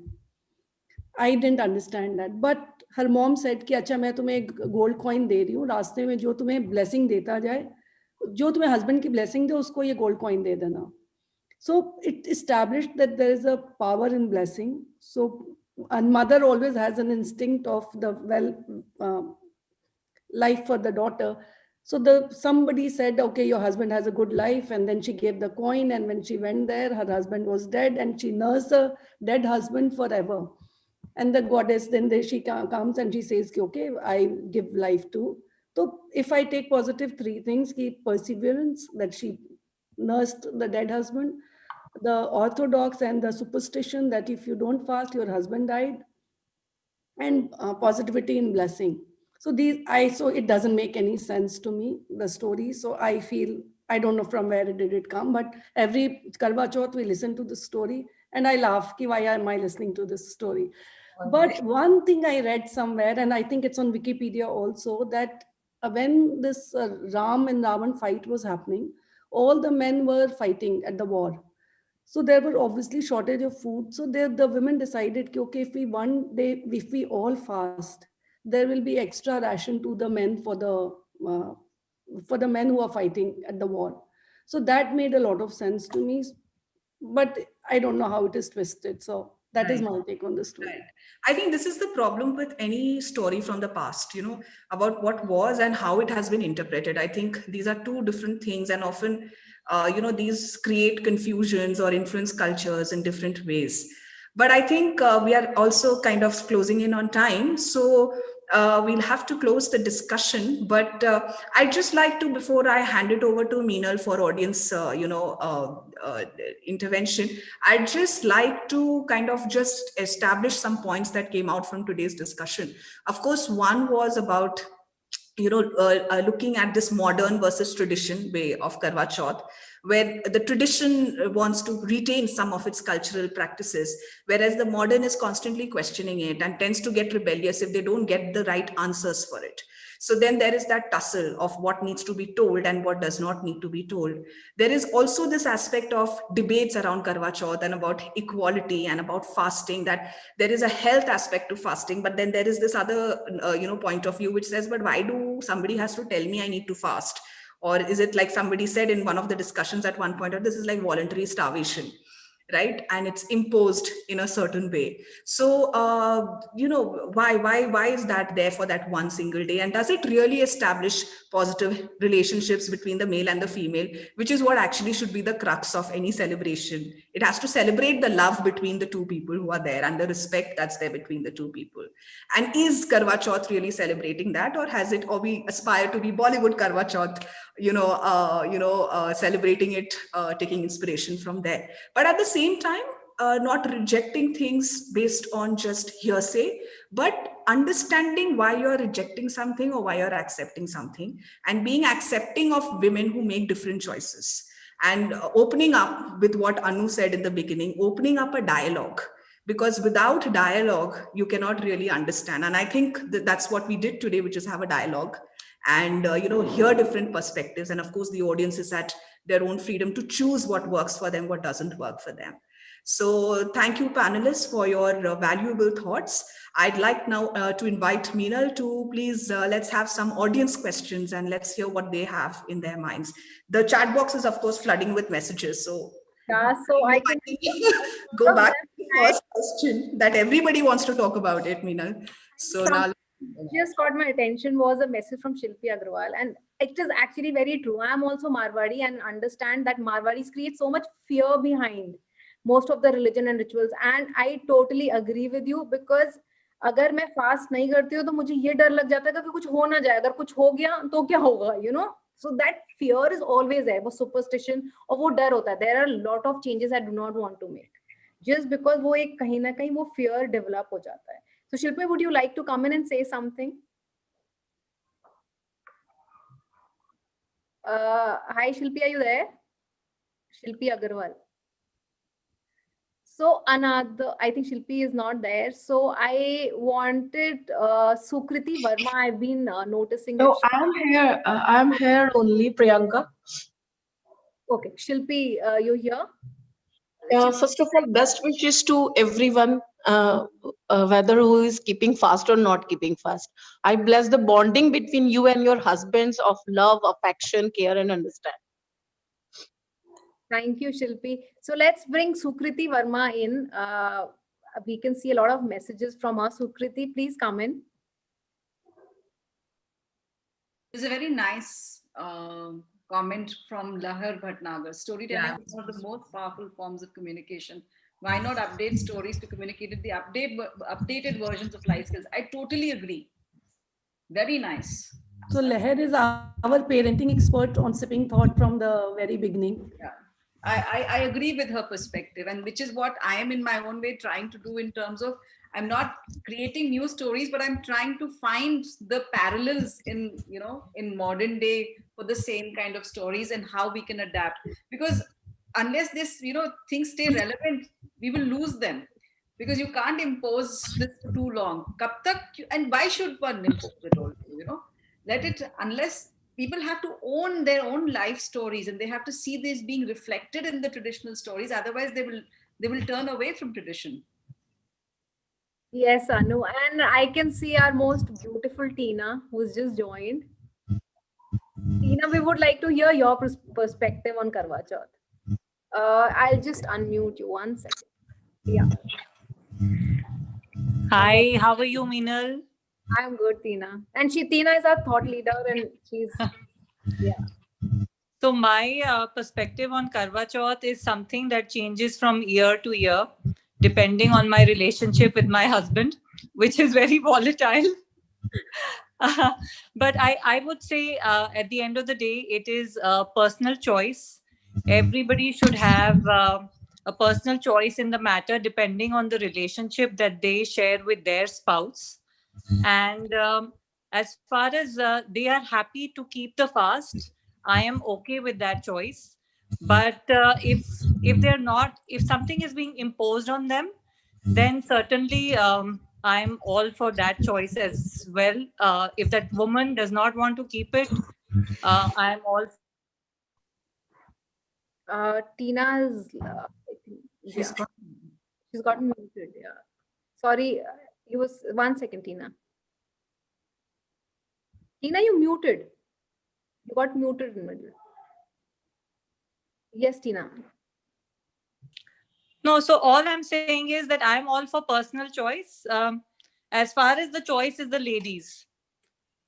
I didn't understand that, but her mom said कि अच्छा मैं तुम्हें एक gold coin दे रही हूँ, रास्ते में जो तुम्हें blessing देता जाए, जो तुम्हें husband की blessing दे उसको ये gold coin दे देना. So it established that there is a power in blessing. So a mother always has an instinct of the life for the daughter. So somebody said, okay, your husband has a good life, and then she gave the coin, and when she went there, her husband was dead, and she nursed the dead husband forever. And the goddess, then she comes and she says, okay, I give life to. So if I take positive 3 things, perseverance, that she nursed the dead husband, the orthodox and the superstition that if you don't fast, your husband died, and positivity in blessing. So it doesn't make any sense to me, the story. So I feel, I don't know from where did it come, but every Karwa Chauth we listen to the story and I laugh, why am I listening to this story? But one thing I read somewhere, and I think it's on Wikipedia also, that when this Ram and Ravan fight was happening, all the men were fighting at the war. So there were obviously shortage of food. So the women decided, okay, if we all fast, there will be extra ration to the men for the men who are fighting at the war. So that made a lot of sense to me, but I don't know how it is twisted. So that is my take on the story. Right. I think this is the problem with any story from the past, about what was and how it has been interpreted. I think these are 2 different things, and often, these create confusions or influence cultures in different ways. But I think we are also kind of closing in on time. So we'll have to close the discussion. But I'd just like to, before I hand it over to Meenal for audience, intervention, I'd just like to kind of just establish some points that came out from today's discussion. Of course, one was about looking at this modern versus tradition way of Karwa Chauth, where the tradition wants to retain some of its cultural practices, whereas the modern is constantly questioning it and tends to get rebellious if they don't get the right answers for it. So then there is that tussle of what needs to be told and what does not need to be told. There is also this aspect of debates around Karwa Chauth and about equality and about fasting, that there is a health aspect to fasting, but then there is this other point of view which says, but why do somebody has to tell me I need to fast? Or is it like somebody said in one of the discussions at one point, or this is like voluntary starvation, right? And it's imposed in a certain way. So, why is that there for that one single day? And does it really establish positive relationships between the male and the female, which is what actually should be the crux of any celebration? It has to celebrate the love between the two people who are there and the respect that's there between the two people. And is Karwa Chauth really celebrating that, or has it, or we aspire to be Bollywood Karwa Chauth, celebrating it, taking inspiration from there? But at the same time, not rejecting things based on just hearsay, but understanding why you're rejecting something or why you're accepting something, and being accepting of women who make different choices, and opening up with what Anu said in the beginning, opening up a dialogue. Because without dialogue, you cannot really understand. And I think that's what we did today, which is have a dialogue and hear different perspectives. And of course, the audience is at their own freedom to choose what works for them, what doesn't work for them. So thank you, panelists, for your valuable thoughts. I'd like now to invite Meenal to please, let's have some audience questions and let's hear what they have in their minds. The chat box is, of course, flooding with messages. So Yeah, so I can go back to the first question that everybody wants to talk about it, Meenal. So now just caught my attention was a message from Shilpi Agrawal, and it is actually very true. I am also Marwadi and understand that Marwadis create so much fear behind most of the religion and rituals, and I totally agree with you, because अगर मैं fast नहीं करती हूँ तो मुझे ये डर लग जाता है कि कुछ हो ना जाए, अगर कुछ हो गया तो क्या होगा, so that fear is always there, वो superstition और वो डर होता है. There are a lot of changes I do not want to make just because वो एक कहीं ना कहीं वो fear develop हो जाता है. So Shilpi, would you like to come in and say something? Hi Shilpi, are you there? Shilpi Agarwal. So Anand, I think Shilpi is not there. So I wanted Sukriti Verma. I've been noticing. No, I'm here. I'm here only, Priyanka. Okay, Shilpi, you here? First of all, best wishes to everyone, whether who is keeping fast or not keeping fast. I bless the bonding between you and your husbands of love, affection, care, and understanding. Thank you, Shilpi. So let's bring Sukriti Verma in. We can see a lot of messages from her. Sukriti, please come in. There's a very nice comment from Lahar Bhatnagar. Storytelling is one of the most powerful forms of communication. Why not update stories to communicate the updated versions of life skills? I totally agree. Very nice. So Lahar is our parenting expert on sipping thought from the very beginning. Yeah. I agree with her perspective, and which is what I am in my own way trying to do in terms of, I'm not creating new stories, but I'm trying to find the parallels in modern day for the same kind of stories and how we can adapt. Because unless this, things stay relevant, we will lose them, because you can't impose this for too long. Kab tak, and why should one impose it all? Let it, unless people have to own their own life stories and they have to see this being reflected in the traditional stories. Otherwise, they will turn away from tradition. Yes, Anu, and I can see our most beautiful Tina, who's just joined. Tina, we would like to hear your perspective on Karwa Chauth. I'll just unmute you 1 second. Yeah. Hi, how are you, Meenal? I'm good, Tina. And Tina is our thought leader, and she's, yeah. So my perspective on Karwa Chauth is something that changes from year to year, depending on my relationship with my husband, which is very volatile. But I would say at the end of the day, it is a personal choice. Everybody should have a personal choice in the matter, depending on the relationship that they share with their spouse. And as far as they are happy to keep the fast, I am okay with that choice. But if they're not, if something is being imposed on them, then certainly I'm all for that choice as well. If that woman does not want to keep it, I'm all. Tina is, she's gotten muted. Yeah. Sorry, you was 1 second, Tina. Tina, you muted. You got muted in the middle. Yes, Tina. No, so all I'm saying is that I'm all for personal choice. As far as the choice is the ladies,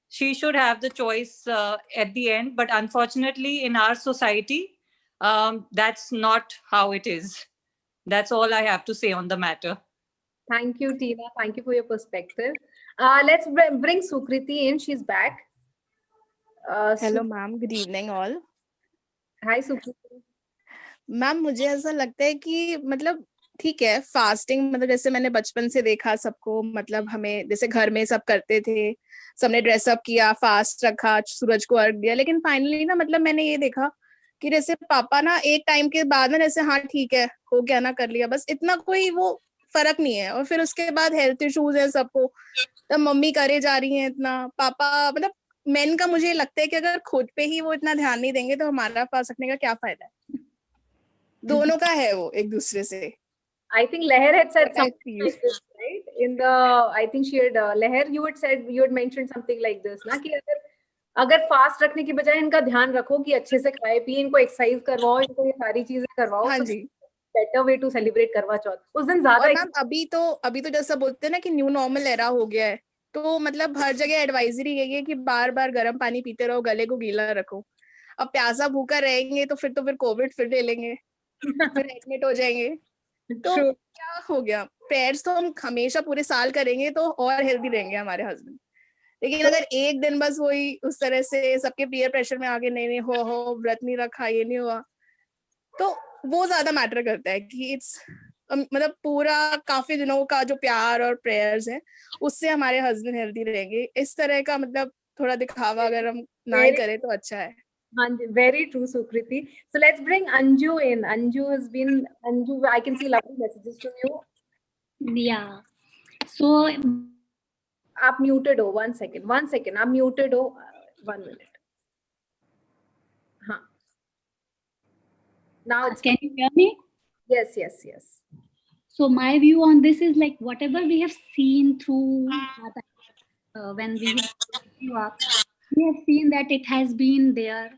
she should have the choice at the end. But unfortunately, in our society, that's not how it is. That's all I have to say on the matter. Thank you, Tina. Thank you for your perspective. Let's bring Sukriti in. She's back. Hello ma'am, good evening all. Hi, Sukriti. Ma'am, मुझे ऐसा लगता है कि मतलब ठीक है, fasting मतलब जैसे मैंने बचपन से देखा सबको, मतलब हमें जैसे घर में सब करते थे, सबने ड्रेसअप किया, फास्ट रखा, सूरज को अर्घ दिया, लेकिन फाइनली ना मतलब मैंने ये देखा कि जैसे पापा ना एक टाइम के बाद ना जैसे हाँ ठीक है हो गया ना, कर लिया, बस इतना कोई वो फर्क नहीं है. और फिर उसके बाद हेल्थ इश्यूज है सबको, तब मम्मी करे जा रही है इतना, पापा मतलब मेन का मुझे लगता है कि अगर खुद पे ही वो इतना ध्यान नहीं देंगे तो हमारा फास्ट रखने का क्या फायदा है. दोनों का है वो एक दूसरे से. I think Leher had said something like this, right? In the, I think she had, Leher, you had mentioned something like this, ना कि अगर फास्ट रखने की बजाय इनका ध्यान रखो कि अच्छे से खाए पिए, इनको एक्सरसाइज करवाओ, इनको ये सारी चीजें करवाओ. हाँ जी. बेटर वे टू सेलिब्रेट करवा चौथ. उस दिन ज्यादा. और मैम अभी तो जैसा बोलते हैं ना कि न्यू नॉर्मल एरा हो गया है, तो मतलब हर जगह एडवाइजरी यही है कि बार बार गर्म पानी पीते रहो, गले को गीला रखो. अब प्यासा भूखा रहेंगे तो फिर कोविड फिर ले लेंगे, फिर एडमिट हो जाएंगे. तो क्या हो गया, प्रेयर्स तो हम हमेशा पूरे साल करेंगे तो और हेल्दी रहेंगे हमारे हस्बैंड. लेकिन अगर एक दिन बस वही उस तरह से सबके पीयर प्रेशर में आगे नहीं हो व्रत नहीं रखा, ये नहीं हुआ, तो वो ज्यादा मैटर करता है कि इट्स मतलब पूरा काफी दिनों का जो प्यार और प्रेयर्स है उससे हमारे हस्बैंड हेल्दी रहेंगे. इस तरह का मतलब थोड़ा दिखावा अगर हम ना ही करें तो अच्छा है. Very true, Sukriti. So let's bring Anju in. Anju, I can see lovely messages from you. Yeah. So आप muted हो. One second. आप muted हो. 1 minute. हाँ. Now can you hear me? Yes. So my view on this is like whatever we have seen through when we grew up, we have seen that it has been there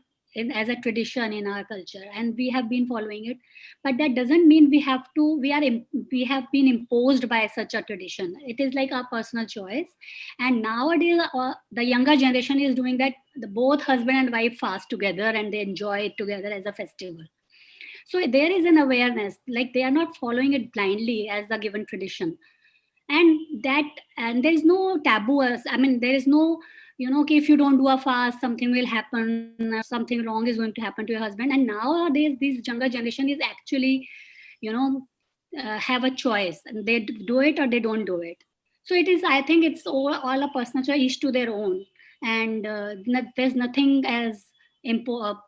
as a tradition in our culture, and we have been following it. But that doesn't mean we have been imposed by such a tradition. It is like our personal choice. And nowadays, the younger generation is doing that. Both husband and wife fast together and they enjoy it together as a festival. So there is an awareness, like they are not following it blindly as a given tradition. And there is no taboo. I mean, there is no, okay, if you don't do a fast, something will happen, something wrong is going to happen to your husband. And nowadays, this younger generation is actually, have a choice. And they do it or they don't do it. So it is, I think it's all a personal choice, each to their own. And there's nothing as imposed,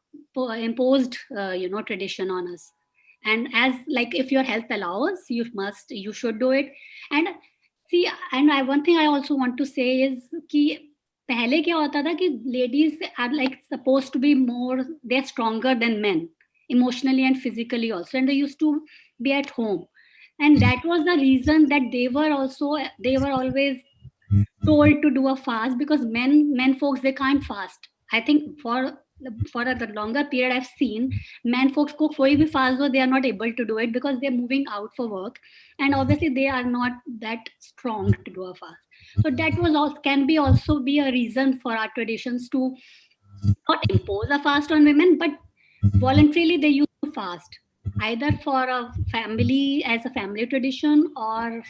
tradition on us. And as like, if your health allows, you should do it. And see, and one thing I also want to say is कि पहले क्या होता था कि ladies are like supposed to be they're stronger than men, emotionally and physically also, and they used to be at home, and that was the reason that they were always told to do a fast, because men folks, they can't fast. I think for a longer period I've seen men folks को कोई भी fast हो, they are not able to do it because they're moving out for work, and obviously they are not that strong to do a fast. So that can be also be a reason for our traditions to not impose a fast on women, but voluntarily they used to fast, either for a family, as a family tradition, or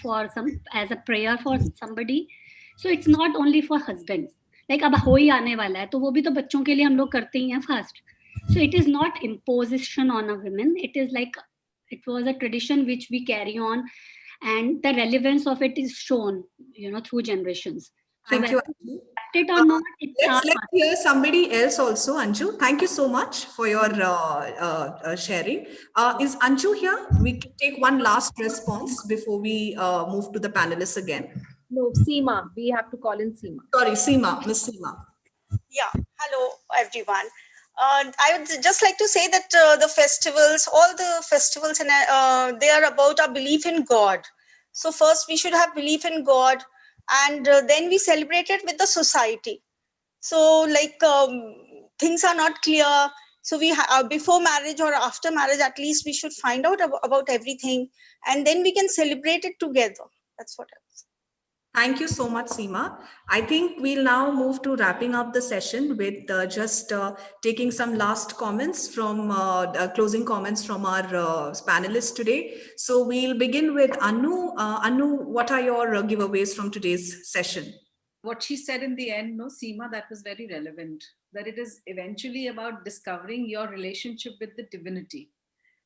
as a prayer for somebody. So it's not only for husbands. Like अब होली आने वाला है तो वो भी तो बच्चों के लिए हम लोग करते ही हैं fast. So it is not imposition on a woman. It is like it was a tradition which we carry on, and the relevance of it is shown, through generations. So Thank you, Anju. It or not, let's hear somebody else also, Anju. Thank you so much for your sharing. Is Anju here? We can take one last response before we move to the panelists again. No, Seema. We have to call in Seema. Sorry, Seema. Miss Seema. Yeah. Hello, everyone. I would just like to say that the festivals, all the festivals, and they are about our belief in God. So first we should have belief in God, and then we celebrate it with the society. So like things are not clear. So before marriage or after marriage, at least we should find out about everything, and then we can celebrate it together. That's what I was. Thank you so much, Seema. I think we'll now move to wrapping up the session with just taking some last comments from closing comments from our panelists today. So we'll begin with Anu. Anu, what are your giveaways from today's session? What she said in the end, no, Seema, that was very relevant, that it is eventually about discovering your relationship with the divinity.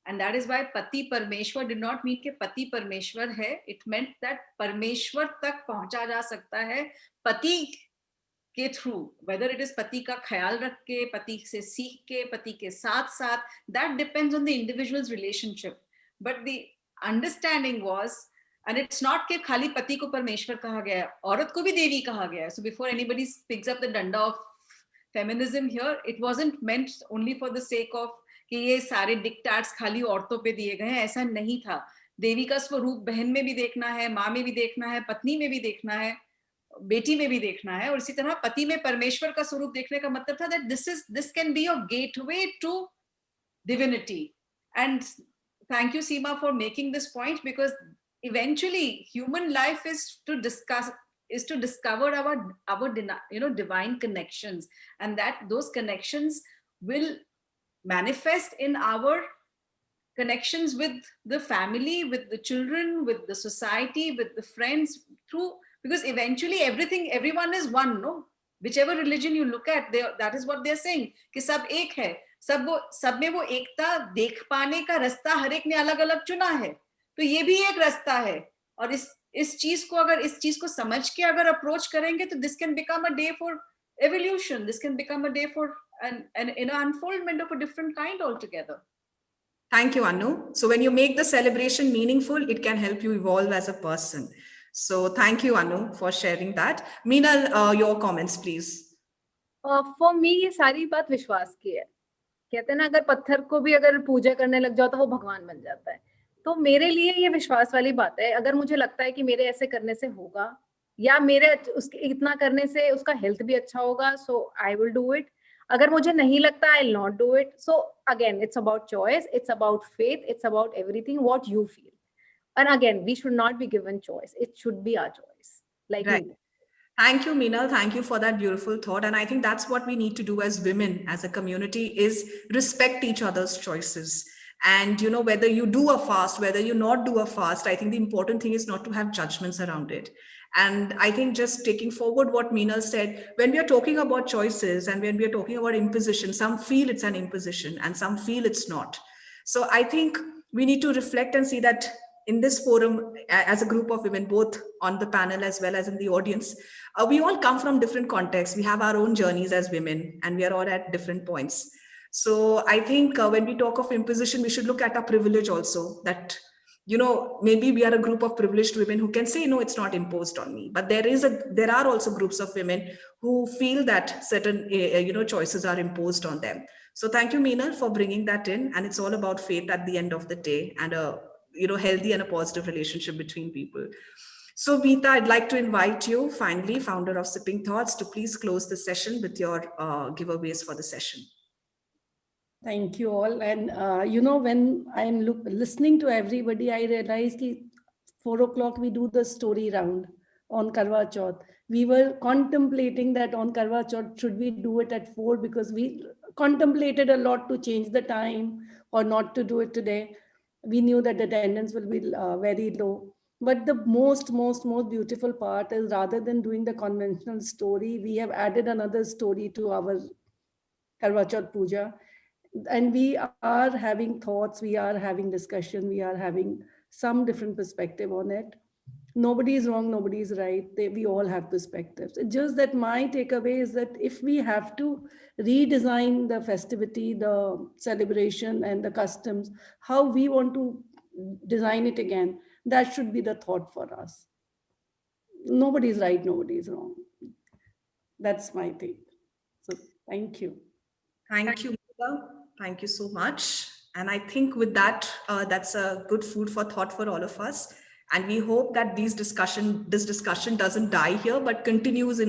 And that is why Pati Parmeshwar did not mean कि Pati Parmeshwar hai. It meant that Parmeshwar tak पहुंचा जा सकता है पति के through, whether it is पति का ख्याल रख के, पति से सीख के, पति के साथ साथ, that depends on the individual's relationship. But the understanding was, and it's not कि खाली पति को परमेश्वर कहा गया है, औरत को भी देवी कहा गया है. So before anybody picks up the danda of feminism here, it wasn't meant only for the sake of कि ये सारे डिक्टेट्स खाली औरतों पे दिए गए हैं. ऐसा नहीं था. देवी का स्वरूप बहन में भी देखना है, माँ में भी देखना है, पत्नी में भी देखना है, बेटी में भी देखना है, और इसी तरह पति में परमेश्वर का स्वरूप देखने का मतलब था that this can be your gateway to divinity. And thank you, Seema, for making this point, because eventually human life is to discover our divine connections, and that those connections will manifest in our connections with the family, with the children, with the society, with the friends, because eventually everyone is one, no? Whichever religion you look at, that is what they're saying, कि सब एक है, सब में वो एकता देख पाने का रास्ता हर एक ने अलग अलग चुना है. तो ये भी एक रास्ता है, और इस चीज को समझ के अगर अप्रोच करेंगे तो this can become a day for evolution. This can become a day for an unfoldment of a different kind altogether. Thank you, Anu. So when you make the celebration meaningful, it can help you evolve as a person. So thank you, Anu, for sharing that. Meenal, your comments, please. For me, ये सारी बात विश्वास की है. कहते हैं ना, अगर पत्थर को भी अगर पूजा करने लग जाओ तो वो भगवान बन जाता है. तो मेरे लिए ये विश्वास वाली बात है. अगर मुझे लगता है कि मेरे ऐसे करने से होगा, या मेरे उसके इतना करने से उसका हेल्थ भी अच्छा होगा, so I will do it. अगर मुझे नहीं लगता, I'll not do it. So again, it's about choice, it's about faith, it's about everything what you feel. And again, we should not be given choice. It should be our choice. Like right. Thank you, Meenal. Thank you for that beautiful thought. And I think that's what we need to do as women, as a community, is respect each other's choices. And, whether you do a fast, whether you not do a fast, I think the important thing is not to have judgments around it. And I think just taking forward what Meenal said, when we are talking about choices and when we are talking about imposition, some feel it's an imposition and some feel it's not. So I think we need to reflect and see that in this forum, as a group of women, both on the panel as well as in the audience, we all come from different contexts. We have our own journeys as women, and we are all at different points. So I think when we talk of imposition, we should look at our privilege also, that maybe we are a group of privileged women who can say, no, it's not imposed on me. But there are also groups of women who feel that certain, choices are imposed on them. So thank you, Meenal, for bringing that in. And it's all about faith at the end of the day, and a, healthy and a positive relationship between people. So Meeta, I'd like to invite you, finally, founder of Sipping Thoughts, to please close the session with your giveaways for the session. Thank you all. And, when I'm listening to everybody, I realized that 4 o'clock we do the story round on Karwa Chauth. We were contemplating that on Karwa Chauth, should we do it at 4? Because we contemplated a lot to change the time or not to do it today. We knew that the attendance will be very low. But the most beautiful part is, rather than doing the conventional story, we have added another story to our Karwa Chauth Puja. And we are having thoughts, we are having discussion, we are having some different perspective on it. Nobody is wrong, nobody is right. We all have perspectives. It's just that my takeaway is that if we have to redesign the festivity, the celebration and the customs, how we want to design it again, that should be the thought for us. Nobody is right, nobody is wrong. That's my take. So thank you. Thank you, Meeta. Thank you so much. And I think with that, that's a good food for thought for all of us. And we hope that this discussion doesn't die here, but continues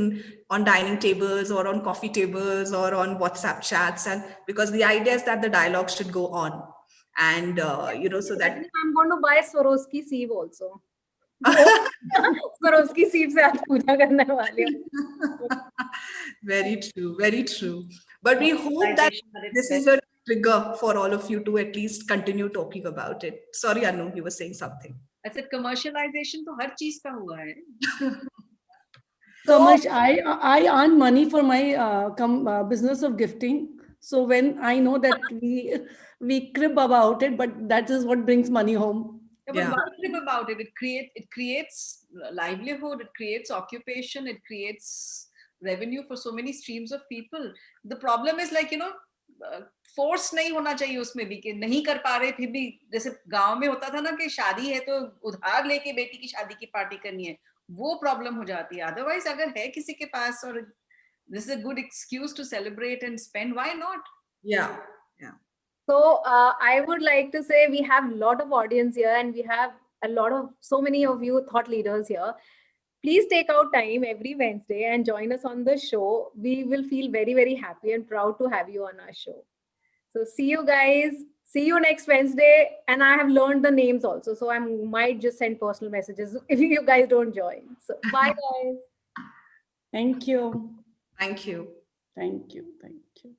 on dining tables or on coffee tables or on WhatsApp chats. And because the idea is that the dialogue should go on. And, so that I'm going to buy Swarovski sieve also. Swarovski sieve se aaj puja karne wali hu. Very true, very true. But we hope that this is a trigger for all of you to at least continue talking about it. Sorry, Anu, you were saying something. I said commercialization to har cheez ka hua hai. I earn money for my business of gifting. So when I know that we crib about it, but that is what brings money home. Yeah, but why crib about it? It creates livelihood, it creates occupation, it creates revenue for so many streams of people. The problem is like, force नहीं होना चाहिए उसमें भी कि नहीं कर पा रहे फिर भी, जैसे गांव में होता था ना कि शादी है तो उधार लेके बेटी की शादी की पार्टी करनी है, वो प्रॉब्लम हो जाती है. अदरवाइज अगर है किसी के पास और this is a good excuse to celebrate and spend, why not? Yeah. So I would like to say we have a lot of audience here and we have so many of you thought leaders here. Please take out time every Wednesday and join us on the show. We will feel very, very happy and proud to have you on our show. So see you guys. See you next Wednesday. And I have learned the names also. So I might just send personal messages if you guys don't join. So bye guys. Thank you. Thank you. Thank you. Thank you.